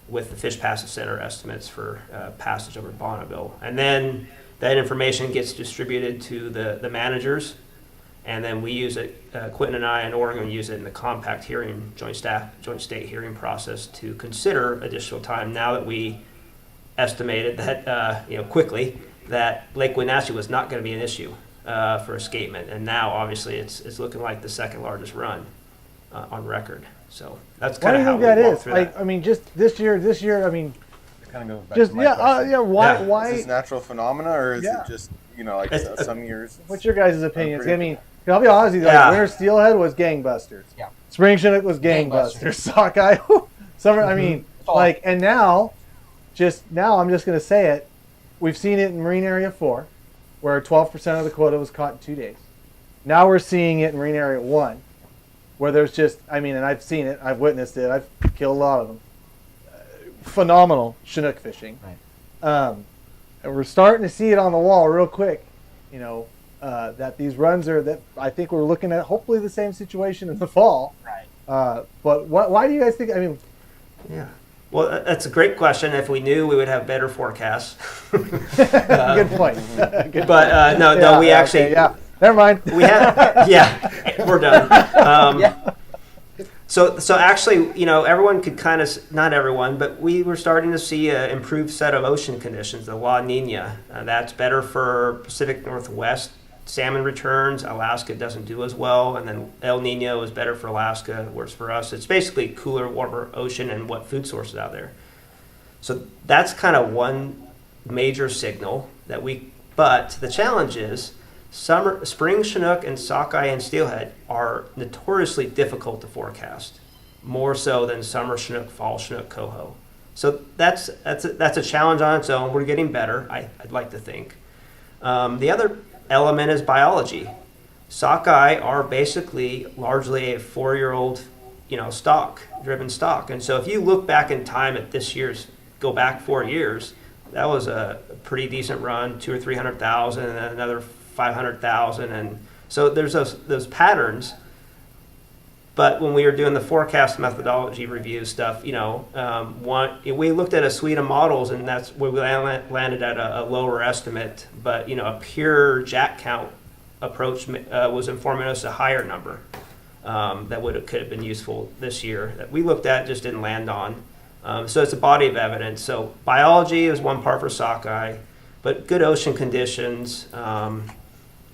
with the Fish Passage Center estimates for passage over Bonneville. And then that information gets distributed to the managers, and then we use it, Quentin and I in Oregon use it in the compact hearing, joint state hearing process to consider additional time now that we estimated that, quickly, that Lake Wenatchee was not going to be an issue for escapement. And now, obviously, it's looking like the second largest run on record. So that's kind of how we walk through that. I mean, just this year, I mean, It kind of goes back just to my question. why? Is this natural phenomena, or is it just some years? What's your guys' opinions? I mean, I'll be honest with you. Like, winter steelhead was gangbusters. Yeah. Spring chinook was gangbusters. Sockeye, summer. I mean, and now I'm just gonna say it. We've seen it in Marine Area 4, where 12% of the quota was caught in 2 days. Now we're seeing it in Marine Area 1, where there's and I've seen it, I've witnessed it, I've killed a lot of them. Phenomenal Chinook fishing. Right. And we're starting to see it on the wall real quick, that these runs that I think we're looking at hopefully the same situation in the fall. Right. But why do you guys think, Yeah. Well, that's a great question. If we knew, we would have better forecasts. good point. We actually... Okay, yeah. Never mind. We have, we're done. So actually, everyone could kind of, not everyone, but we were starting to see an improved set of ocean conditions, the La Nina. That's better for Pacific Northwest salmon returns, Alaska doesn't do as well, and then El Nino is better for Alaska, whereas for us, it's basically cooler, warmer ocean and what food sources out there. So that's kind of one major signal that but the challenge is spring Chinook and sockeye and steelhead are notoriously difficult to forecast, more so than summer Chinook, fall Chinook, coho. So that's a challenge on its own. We're getting better, I'd like to think. The other element is biology. Sockeye are basically largely a 4-year-old, stock-driven stock. And so if you look back in time at go back 4 years, that was a pretty decent run, 200,000 or 300,000, and then another 500,000. And so there's those patterns. But when we were doing the forecast methodology review stuff, we looked at a suite of models, and that's where we landed at a lower estimate. But a pure jack count approach was informing us a higher number that could have been useful this year. That we looked at, just didn't land on. So it's a body of evidence. So biology is one part for sockeye, but good ocean conditions.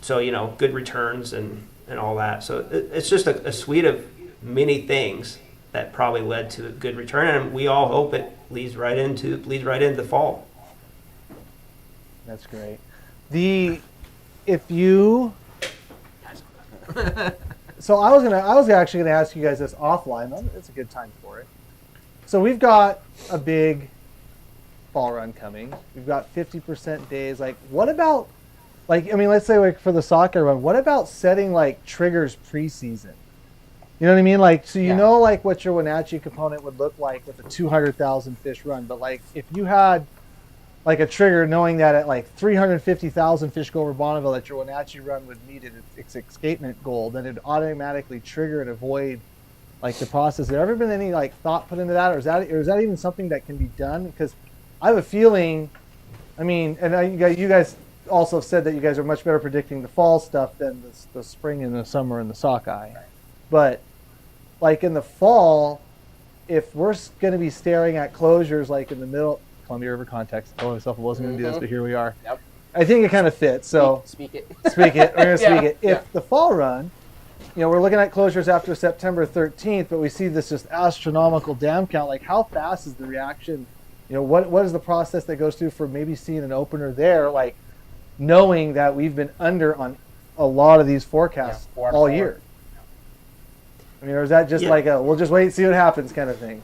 Good returns and all that. So it's just a suite of many things that probably led to a good return, and we all hope it leads right into fall. That's great. So I was actually gonna ask you guys this offline. It's a good time for it. So we've got a big fall run coming. We've got 50% days. Like, what about, let's say for the sockeye run, what about setting triggers preseason? You know what I mean? What your Wenatchee component would look like with a 200,000 fish run. But if you had a trigger knowing that at 350,000 fish go over Bonneville that your Wenatchee run would meet its escapement goal, then it'd automatically trigger and avoid the process. Has there ever been any thought put into that, or is that even something that can be done? Because I have a feeling, you guys also said that you guys are much better predicting the fall stuff than the spring and the summer and the sockeye. But in the fall, if we're going to be staring at closures in the middle Columbia River context, I told myself I wasn't going to do this, but here we are. Yep. I think it kind of fits. So speak it. Speak it. We're going to speak it. Yeah. If the fall run, we're looking at closures after September 13th, but we see this just astronomical dam count. How fast is the reaction? What is the process that goes through for maybe seeing an opener there, knowing that we've been under on a lot of these forecasts all year? Or is that just we'll just wait and see what happens kind of thing?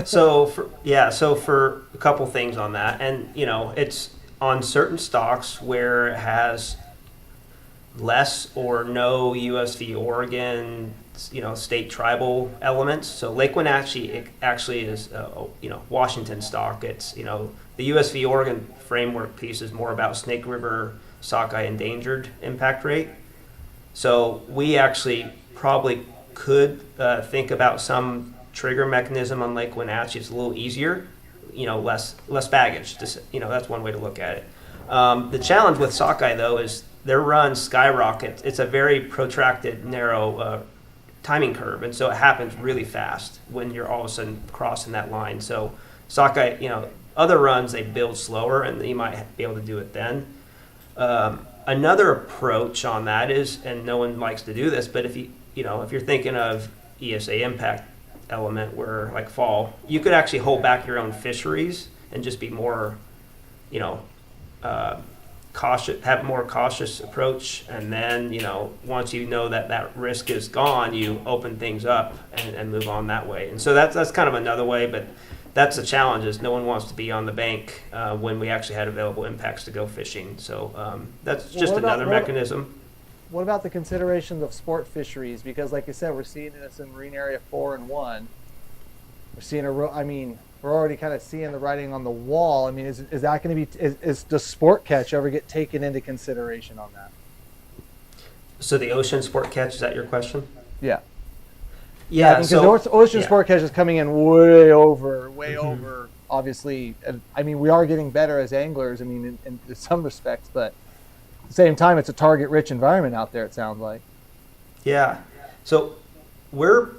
So for a couple things on that, and it's on certain stocks where it has less or no USV Oregon, state tribal elements. So Lake Wenatchee actually is, Washington stock. It's, the USV Oregon framework piece is more about Snake River sockeye endangered impact rate. So we actually probably could think about some trigger mechanism on Lake Wenatchee. It's a little easier, less baggage. That's one way to look at it. The challenge with sockeye though is their runs skyrocket. It's a very protracted, narrow timing curve, and so it happens really fast when you're all of a sudden crossing that line. So sockeye, other runs they build slower, and you might be able to do it then. Another approach on that is, and no one likes to do this, but if you're thinking of ESA impact element where fall, you could actually hold back your own fisheries and just be more, cautious, have a more cautious approach, and then once that risk is gone, you open things up and move on that way. And so that's kind of another way, but that's the challenge is no one wants to be on the bank when we actually had available impacts to go fishing. So that's just another mechanism. What about the considerations of sport fisheries? Because like I said, we're seeing this in Marine Area 4 and 1. We're seeing we're already kind of seeing the writing on the wall. Is that going to be, is the sport catch ever get taken into consideration on that? So the ocean sport catch, is that your question? Yeah. Yeah. Because the ocean sport catch is coming in way over, obviously. And, we are getting better as anglers, in some respects, but at the same time, it's a target-rich environment out there, it sounds like. Yeah. So we're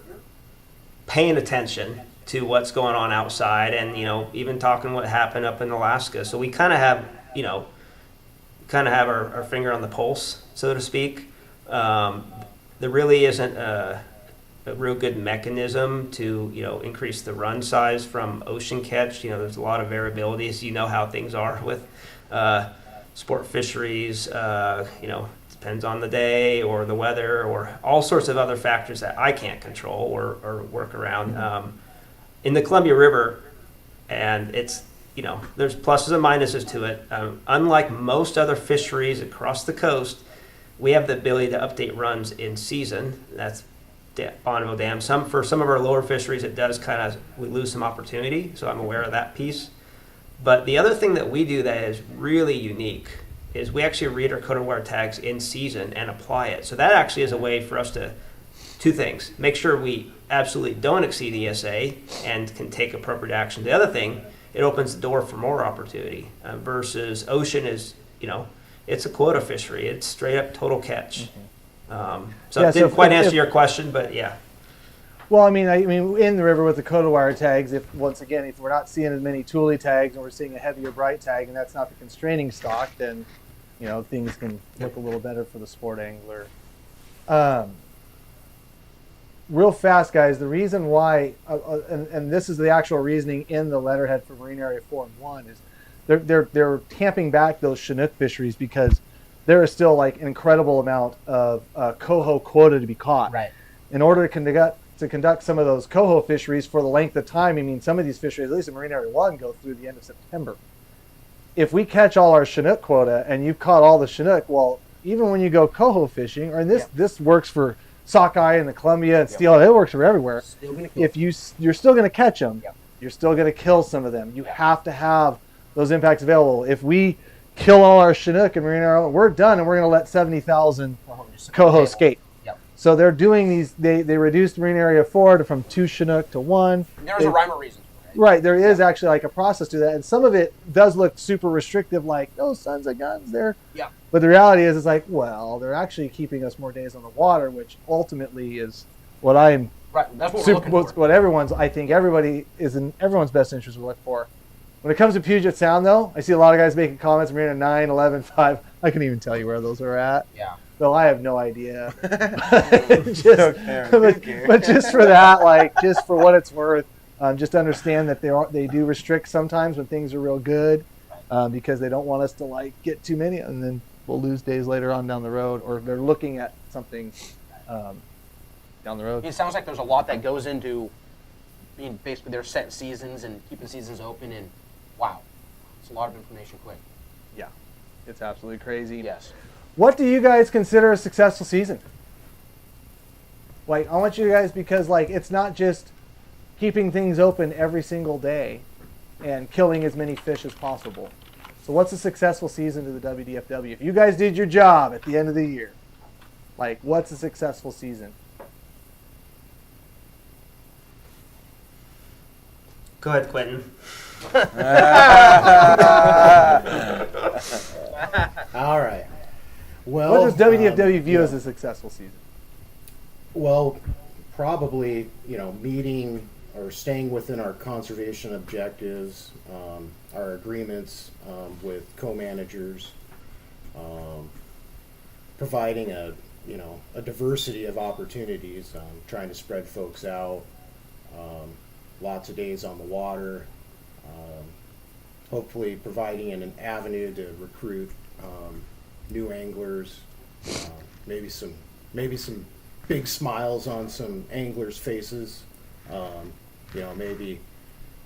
paying attention to what's going on outside and, even talking what happened up in Alaska. So we kind of have, kind of have our finger on the pulse, so to speak. There really isn't a real good mechanism to, increase the run size from ocean catch. There's a lot of variability, so how things are with sport fisheries. Depends on the day or the weather or all sorts of other factors that I can't control or work around. In the Columbia River, and it's, there's pluses and minuses to it. Unlike most other fisheries across the coast, we have the ability to update runs in season. That's Bonneville Dam. For some of our lower fisheries, it does we lose some opportunity, so I'm aware of that piece. But the other thing that we do that is really unique is we actually read our coded wire tags in season and apply it. So that actually is a way for us to, two things, make sure we absolutely don't exceed ESA and can take appropriate action. The other thing, it opens the door for more opportunity versus ocean is, it's a quota fishery. It's straight up total catch. So it didn't quite answer your question, but yeah. Well, I mean, in the river with the coded wire tags, if we're not seeing as many tule tags and we're seeing a heavier bright tag, and that's not the constraining stock, then, things can look a little better for the sport angler. Real fast, guys, the reason why, and this is the actual reasoning in the letterhead for Marine Area 4 and 1, is they're tamping back those Chinook fisheries because there is still an incredible amount of coho quota to be caught. Right. In order to conduct some of those coho fisheries for the length of time, some of these fisheries, at least in Marine Area 1, go through the end of September. If we catch all our Chinook quota and you've caught all the Chinook, well, even when you go coho fishing, this works for sockeye and the Columbia and steelhead, it works for everywhere. If you're still going to catch them, you're still going to kill some of them. You have to have those impacts available. If we kill all our Chinook in Marine Area 1, we're done, and we're going to let 70,000 coho escape. So they're doing these. They reduced Marine Area 4 from 2 Chinook to 1. There's a rhyme or reason. Right, there is actually a process to that, and some of it does look super restrictive, like those sons of guns there. Yeah. But the reality is, they're actually keeping us more days on the water, which ultimately is what I'm. Right, that's what we're looking for. What everybody is in everyone's best interest to look for. When it comes to Puget Sound, though, I see a lot of guys making comments. Marina 9, 11, 5. I couldn't even tell you where those are at. Yeah. Though I have no idea. But just for that, just for what it's worth, just understand that they do restrict sometimes when things are real good, because they don't want us to get too many, and then we'll lose days later on down the road, or they're looking at something down the road. It sounds like there's a lot that goes into being basically their set seasons and keeping seasons open, and wow, it's a lot of information quick. Yeah, it's absolutely crazy. Yes. What do you guys consider a successful season? I want you guys, because it's not just keeping things open every single day and killing as many fish as possible. So what's a successful season to the WDFW? If you guys did your job at the end of the year, what's a successful season? Go ahead, Quentin. All right. Well, what does WDFW view as a successful season? Well, probably, meeting or staying within our conservation objectives, our agreements with co-managers, providing a diversity of opportunities, trying to spread folks out, lots of days on the water, hopefully providing an avenue to recruit new anglers, maybe some big smiles on some anglers' faces, maybe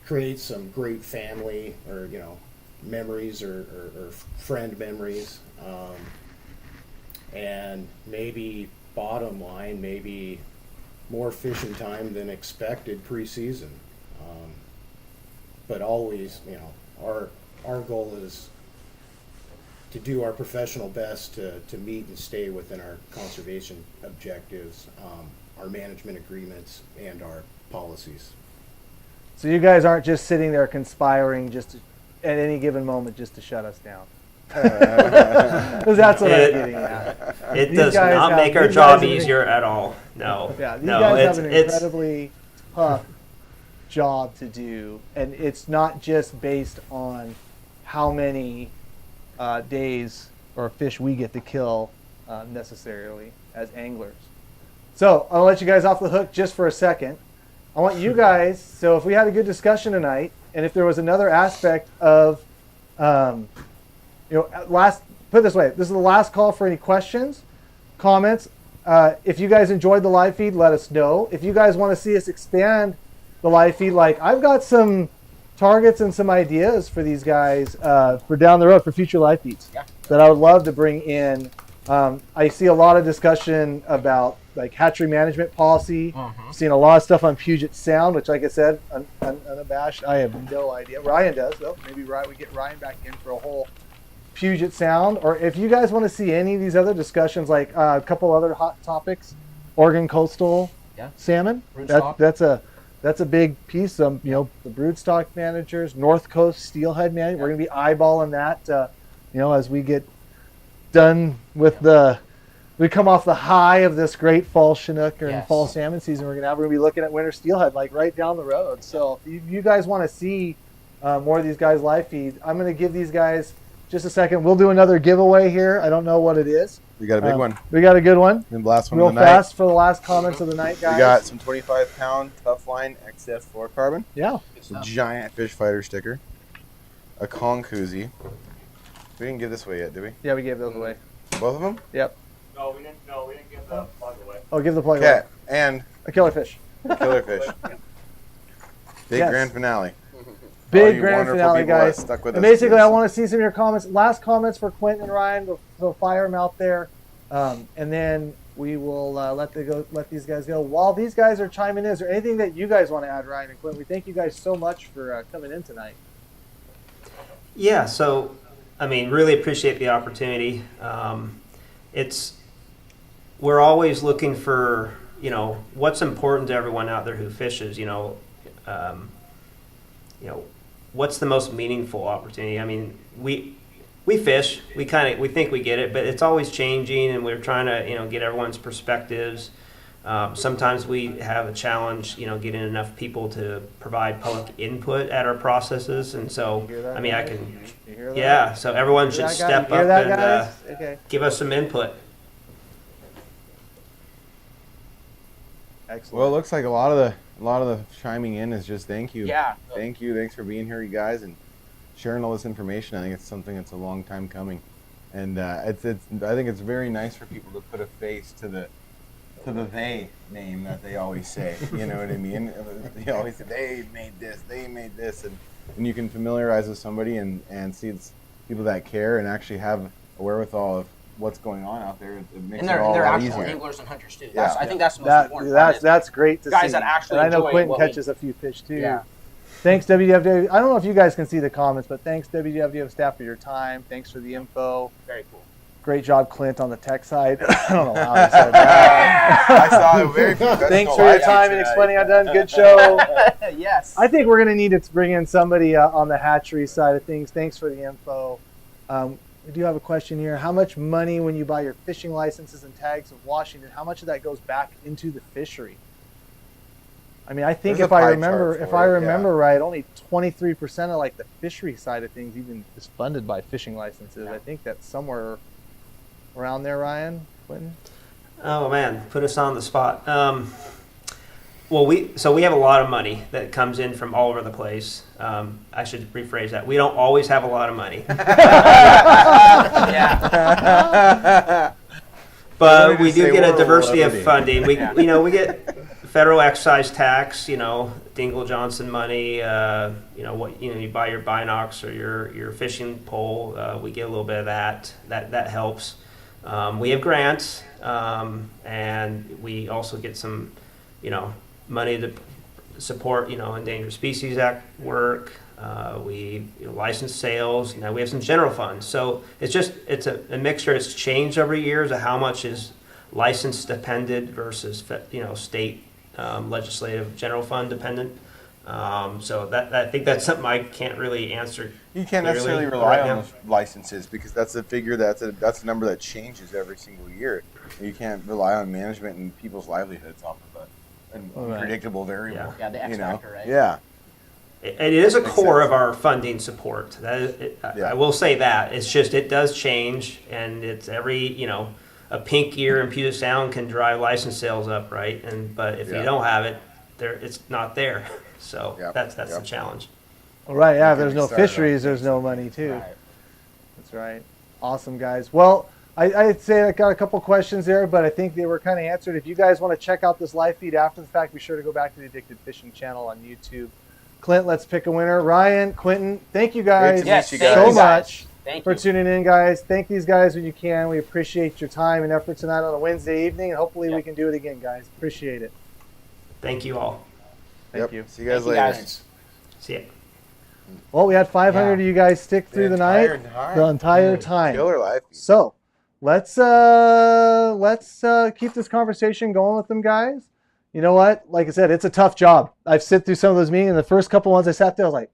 create some great family or memories or friend memories, and maybe bottom line, maybe more fishing time than expected pre-season, but always our goal is to do our professional best to meet and stay within our conservation objectives, our management agreements, and our policies. So you guys aren't just sitting there conspiring at any given moment just to shut us down. Because that's what I'm getting at. It does not make our job easier at all. No. Yeah, these guys have an incredibly tough job to do, and it's not just based on how many days or fish we get to kill necessarily as anglers. So I'll let you guys off the hook just for a second. I want you guys, so if we had a good discussion tonight, and if there was another aspect of, put it this way, this is the last call for any questions, comments. If you guys enjoyed the live feed, let us know. If you guys want to see us expand the live feed, like I've got some targets and some ideas for these guys for down the road for future live feeds that I would love to bring in. I see a lot of discussion about like hatchery management policy. I've seen a lot of stuff on Puget Sound, which, like I said, unabashed, I have no idea. Ryan does, though. Maybe we get Ryan back in for a whole Puget Sound. Or if you guys want to see any of these other discussions, like a couple other hot topics, Oregon coastal salmon. That's a big piece. The broodstock managers, North Coast steelhead managers. We're going to be eyeballing that. As we get done with we come off the high of this great fall Chinook and fall salmon season we're going to be looking at winter steelhead like right down the road. So if you guys want to see more of these guys live feed, I'm going to give these guys just a second. We'll do another giveaway here. I don't know what it is. We got a big one. We got a good one. And the last one real of the night. Fast for the last comments of the night, guys. We got some 25-pound tough line XF fluorocarbon. Yeah. It's a giant fish fighter sticker. A Kong koozie. We didn't give this away yet, did we? Yeah, we gave those away. Both of them? Yep. No, we didn't give the plug away. Oh, give the plug Okay, away. and A killer fish. killer fish. Big Yes. grand finale. Big you grand wonderful finale, people that guys. stuck with And us basically, through I this. want to see some of your comments. Last comments for Quentin and Ryan. We'll fire them out there, and then we will let these guys go. While these guys are chiming in, is there anything that you guys want to add, Ryan and Quentin? We thank you guys so much for coming in tonight. Yeah, so really appreciate the opportunity. We're always looking for what's important to everyone out there who fishes. What's the most meaningful opportunity? We fish. We think we get it, but it's always changing, and we're trying to get everyone's perspectives. Sometimes we have a challenge, getting enough people to provide public input at our processes, and so I can, so everyone should step up and give us some input. Excellent. Well, it looks like a lot of the chiming in is just thank you. Yeah. Thank you. Thanks for being here, you guys, and sharing all this information. I think it's something that's a long time coming, and I think it's very nice for people to put a face to the they name that they always say. You know what I mean? They always say they made this, and you can familiarize with somebody and see it's people that care and actually have a wherewithal of what's going on out there. It makes And it all they're a lot actual easier. anglers and hunters too. Yeah. I think that's the most important part. That's great to guys see. that actually and I know enjoy Quentin what we- catches a few fish too. Yeah. Thanks WDFW. I don't know if you guys can see the comments, but thanks WDFW staff for your time. Thanks for the info. Very cool. Great job, Clint, on the tech side. I don't know how I said that. I saw it very professional. Thanks for your time and explaining how done. Good show. Yes. I think we're going to need to bring in somebody on the hatchery side of things. Thanks for the info. We do have a question here. How much money, when you buy your fishing licenses and tags of Washington, how much of that goes back into the fishery? I think There's if a I pie remember, chart for it, right, only 23% of like the fishery side of things even is funded by fishing licenses. I think that's somewhere around there, Ryan, Quentin. Oh man, put us on the spot. Well, we have a lot of money that comes in from all over the place. I should rephrase that. We don't always have a lot of money. Yeah. But we do say get a we're diversity of limited. funding. We get federal excise tax, Dingle Johnson money. You buy your binocs or your fishing pole. We get a little bit of that. That helps. We have grants, and we also get some, money to support, Endangered Species Act work. We license sales. Now we have some general funds. So it's a mixture. It's changed over years of how much is license dependent versus state legislative general fund dependent. So I think that's something I can't really answer. You can't clearly necessarily rely right on now. those licenses because that's a figure that's a number that changes every single year. You can't rely on management and people's livelihoods off of an unpredictable variable. Yeah, the X factor, right? Yeah. It is a Makes core sense. of our funding support. Yeah. I will say that. It's just, it does change, and it's every, a pink ear in Puget Sound can drive license sales up, right? But if you Yeah. don't have it, it's not there. So Yep. that's Yep. the challenge. All right, yeah, if You there's can no be started on fisheries, there's things no like money that. too. Right. That's right. Awesome, guys. Well, I'd say I got a couple questions there, but I think they were kind of answered. If you guys want to check out this live feed after the fact, be sure to go back to the Addicted Fishing channel on YouTube. Clint, let's pick a winner. Ryan, Quentin, thank you guys to Yes, meet you thank so guys. you guys. much Thank for you. tuning in, guys. Thank these guys when you can. We appreciate your time and effort tonight on a Wednesday evening, and hopefully we Yep. can do it again, guys. Appreciate it. Thank you all. Thank Yep. you. See you guys Thank you, later. guys. See ya. Well, we had 500 of you guys stick through the night, the entire time. Killer life. So let's keep this conversation going with them, guys. You know what? Like I said, it's a tough job. I've sit through some of those meetings, and the first couple ones I sat there, I was like,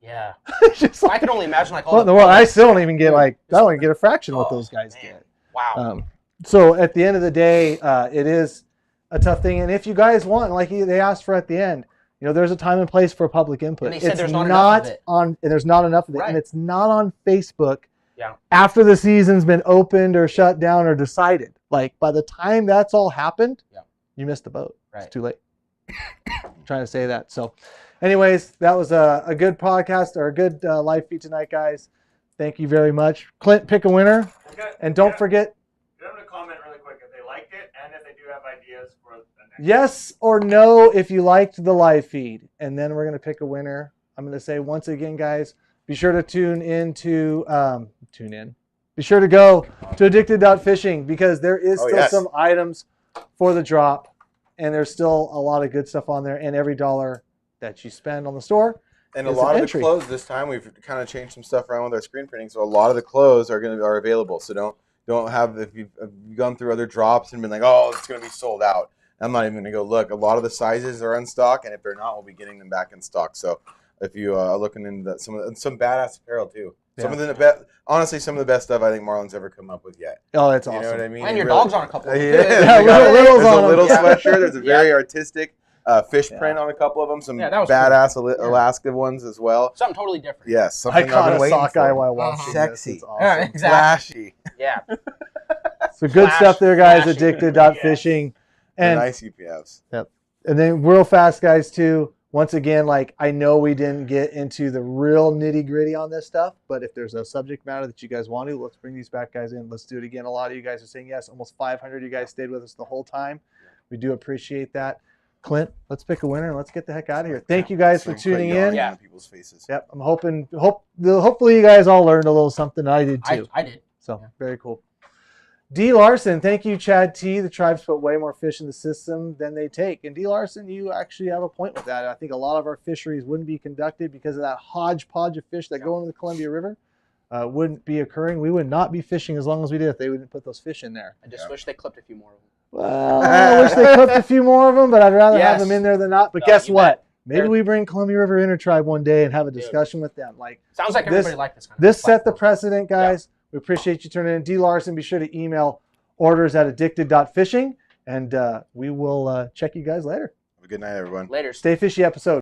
Yeah. just I like can only imagine like all what in the world? I still don't even get I don't even get a fraction of what Oh, those guys man. get. Wow. So at the end of the day, it is a tough thing. And if you guys want, like they asked for at the end, there's a time and place for public input. And they said it's there's not enough of it. and there's not enough of it, Right. and it's not on Facebook. Yeah. After the season's been opened or shut down or decided, like by the time that's all happened, Yeah. you missed the boat. Right. It's too late. I'm trying to say that. So, anyways, that was a good podcast or a good live feed tonight, guys. Thank you very much. Clint, pick a winner, Okay. and don't forget. Get them to comment really quick if they liked it and if they do have ideas for the next. Yes or no if you liked the live feed, and then we're going to pick a winner. I'm going to say once again, guys, be sure to tune in. Be sure to go to addicted.fishing because there is Oh, still yes. some items for the drop, and there's still a lot of good stuff on there, and every dollar that you spend on the store. And a It's lot an of entry. the clothes this time we've kind of changed some stuff around with our screen printing, so a lot of the clothes are available. So don't have if you've gone through other drops and been like, oh, it's going to be sold out. I'm not even going to go look. A lot of the sizes are in stock, and if they're not, we'll be getting them back in stock. So if you are looking into that, some badass apparel too. Some of the honestly, some of the best stuff I think Marlon's ever come up with yet. Oh, that's You awesome. know what I mean? And your Really- dog's on a couple of them, Yeah, too. Yeah, they got- littles there's on a little 'em. sweatshirt. There's a very artistic fish print on a couple of them. Some Yeah, that was badass cool. Yeah. Alaska ones as well. Something totally different. Yes, I something I've caught been a waiting sockeye for. while watching Sexy. this. It's awesome. Yeah, exactly. Flashy. Yeah. So good Flash, stuff there, guys. flashy. Addicted.fishing. They're And nice UPFs. And then real fast, guys, too. Once again, like I know we didn't get into the real nitty gritty on this stuff, but if there's a subject matter that you guys want to, let's bring these back guys in. Let's do it again. A lot of you guys are saying yes. Almost 500 of you guys stayed with us the whole time. We do appreciate that. Clint, let's pick a winner and let's get the heck out of here. Thank you guys for tuning in. Yeah. On people's faces. Yep, I'm hopefully you guys all learned a little something. I did too. I did. So very cool. D. Larson, thank you, Chad T. The tribes put way more fish in the system than they take. And D. Larson, you actually have a point with that. I think a lot of our fisheries wouldn't be conducted because of that hodgepodge of fish that go into the Columbia River. Wouldn't be occurring. We would not be fishing as long as we did if they wouldn't put those fish in there. I just wish they clipped a few more of them. Well, I wish they cooked a few more of them, but I'd rather have Yes. them in there than not. But No, guess you what? bet. Maybe we bring Columbia River Intertribe one day and have a discussion with them. Like Sounds like This- everybody liked this kind of this set the platform. precedent, guys. We appreciate you turning in. D. Larson, be sure to email orders@addicted.fishing, and we will check you guys later. Have a good night, everyone. Later. Stay fishy episode.